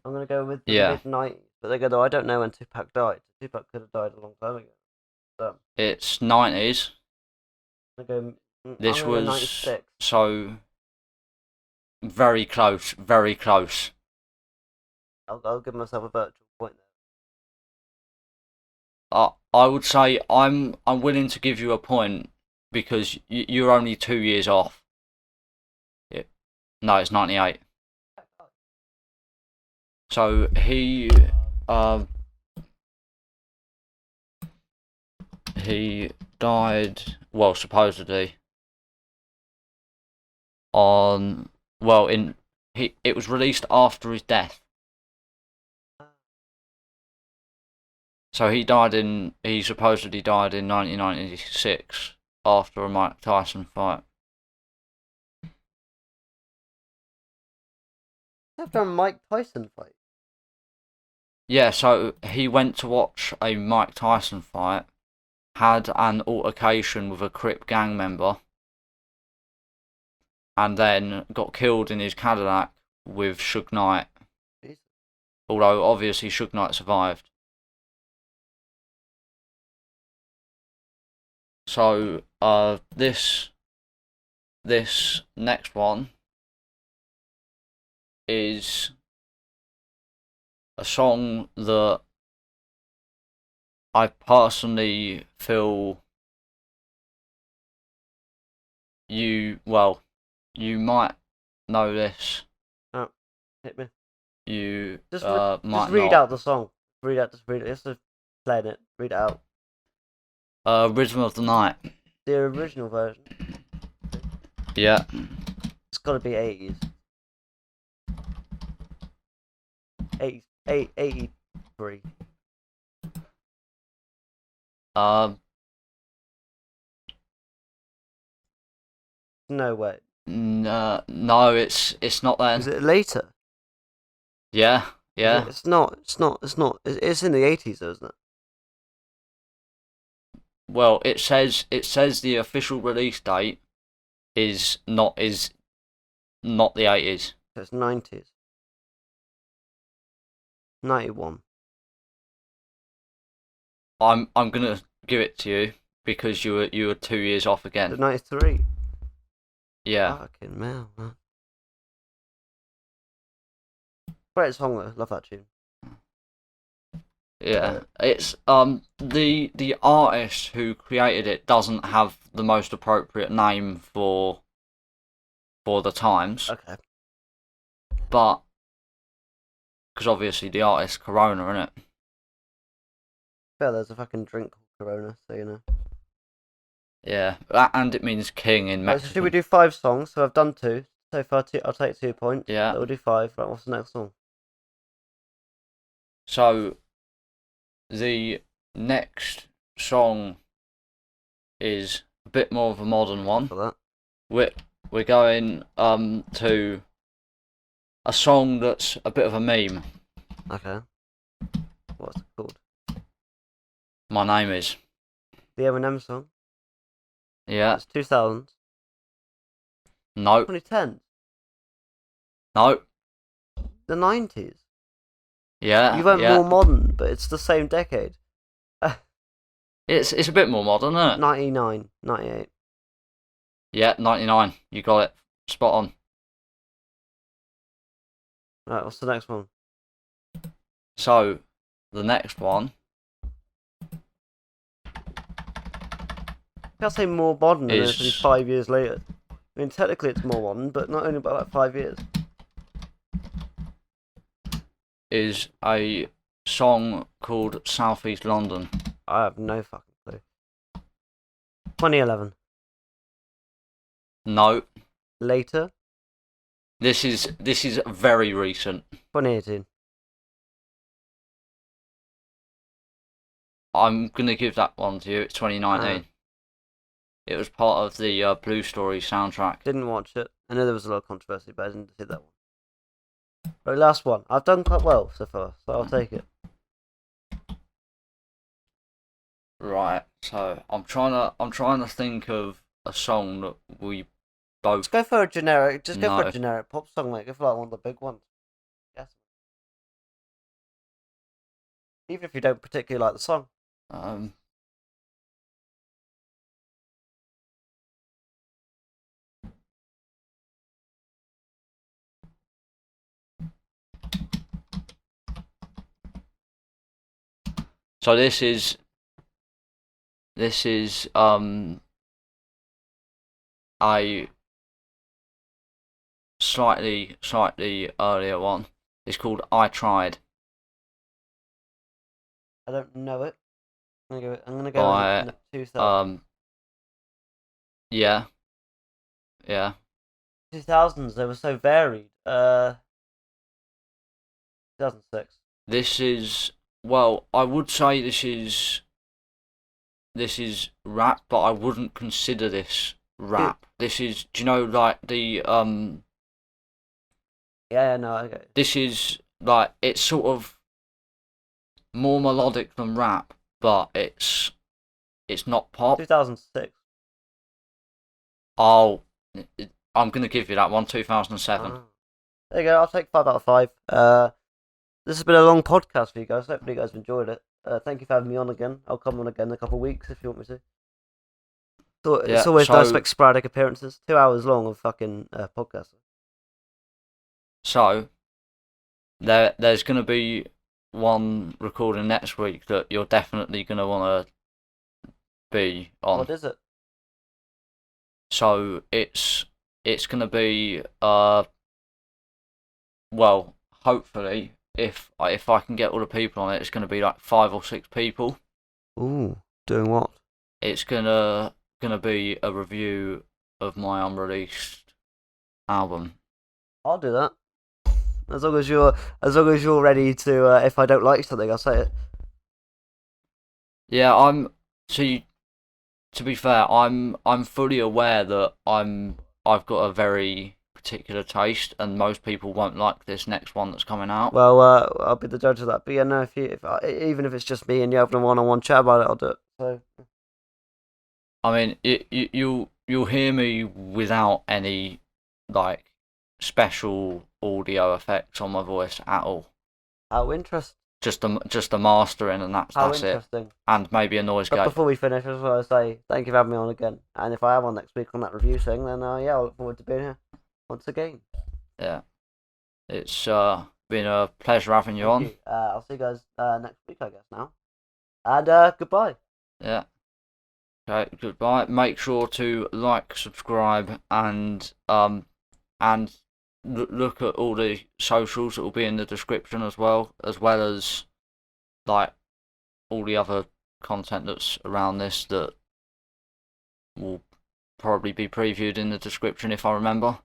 I'm gonna go with the Yeah, mid-90s, but they go though I don't know when Tupac died. Tupac could have died a long time ago. So it's 90s. I'm gonna go. I'm This gonna go was 96. so very close, very close. I'll give myself a virtual point I would say I'm willing to give you a point because you're only 2 years off. Yeah. No, it's 98. there. So he died, well, supposedly on, well, in it was released after his death. So he supposedly died in 1996 after a Mike Tyson fight. After a Mike Tyson fight. Yeah, so he went to watch a Mike Tyson fight, had an altercation with a Crip gang member, and then got killed in his Cadillac with Suge Knight. Jesus. Although obviously Suge Knight survived. So this next one is a song that I personally feel you might know this. Oh, hit me. You Just might read not. out the song. Just read it. Just playing it. Read it out. Rhythm of the Night. The original version. Yeah. It's got to be 80s. 83. No way. No, it's not then. Is it later? Yeah, yeah. It's not. It's in the 80s, though, isn't it? Well, it says the official release date is not the 80s. So it's 90s. 91. I'm gonna give it to you because you were 2 years off So again. 93. Yeah. Fucking hell, man. Great song though. Love that tune. Yeah, it's the artist who created it doesn't have the most appropriate name for the times, Okay. but because obviously the artist Corona, innit? Fair, there's a fucking drink called Corona, so you know. Yeah, and it means king in Right, so Mexican. should we do 5 songs? So I've done 2 so far. I'll take 2 points. Yeah. So we'll do 5. Right, what's the next song? So the next song is a bit more of a modern one. For that. We're going to a song that's a bit of a meme. Okay. What's it called? My Name Is. The Eminem song. Yeah. It's 2000s. No. 2010. No. The 90s. Yeah. You went yeah. more modern, but it's the same decade. It's a bit more modern, isn't it? 99, 98. Yeah, 99. You got it. Spot on. Right, what's the next one? So, the next one I can't say more modern than is it's 5 years later. I mean, technically it's more modern, but not only by like 5 years. is a song called Southeast London. I have no fucking clue. 2011. No. Later. This is very recent. 2018. I'm gonna give that one to you. It's 2019. It was part of the Blue Story soundtrack. Didn't watch it. I know there was a lot of controversy, but I didn't see that one. Right, last one. I've done quite well so far, so I'll take it. Right. So I'm trying to think of a song that we both. Just go for a generic. Just go for No. a generic pop song, mate. Go for like one of the big ones. Yes. Even if you don't particularly like the song. So this is a slightly earlier one. It's called I Tried. I don't know it. I'm gonna go in by the 2000s. Yeah, yeah. 2000s. They were so varied. 2006. This is, well, I would say this is rap, but I wouldn't consider this rap. This is, do you know, like Yeah, no, okay. this is like, it's sort of more melodic than rap, but it's not pop. 2006. Oh, I'm gonna give you that one. 2007. There you go. I'll take 5 out of 5. This has been a long podcast for you guys. Hopefully, you guys have enjoyed it. Thank you for having me on again. I'll come on again in a couple of weeks if you want me to. So it's Yeah. always nice to So make sporadic appearances. 2 hours long of fucking podcast. so there's gonna be one recording next week that you're definitely gonna wanna be on. What is it? So it's gonna be well, hopefully if I can get all the people on it, it's gonna be like 5 or 6 people. Ooh, doing what? It's gonna be a review of my unreleased album. I'll do that. As long as you're ready to. If I don't like something, I'll say it. Yeah, to be fair, I'm fully aware that I've got a very particular taste, and most people won't like this next one that's coming out. Well, I'll be the judge of that. But yeah, no, even if it's just me and you having a one-on-one chat about it, I'll do it. So. I mean, you'll hear me without any like special audio effects on my voice at all. How interesting. Just a mastering, and that's it. Interesting. And maybe a noise But gate. before we finish, I just want to say thank you for having me on again. And if I am on next week on that review thing, then yeah, I look forward to being here once again. Yeah, it's been a pleasure having you on. I'll see you guys next week, I guess now. And goodbye. Yeah. Okay, goodbye. Make sure to like, subscribe, and look at all the socials that will be in the description as well as like all the other content that's around this that will probably be previewed in the description if I remember.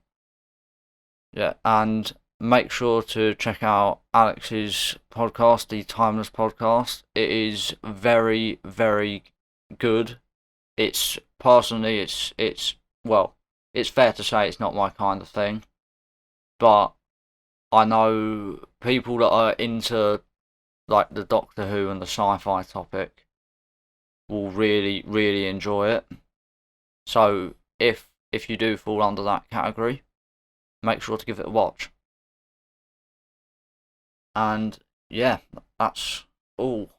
Yeah, and make sure to check out Alex's podcast, the Timeless Podcast. It is very, very good. It's personally, it's well, it's fair to say it's not my kind of thing, but I know people that are into like the Doctor Who and the sci-fi topic will really, really enjoy it. So if you do fall under that category, make sure to give it a watch. And yeah, that's all.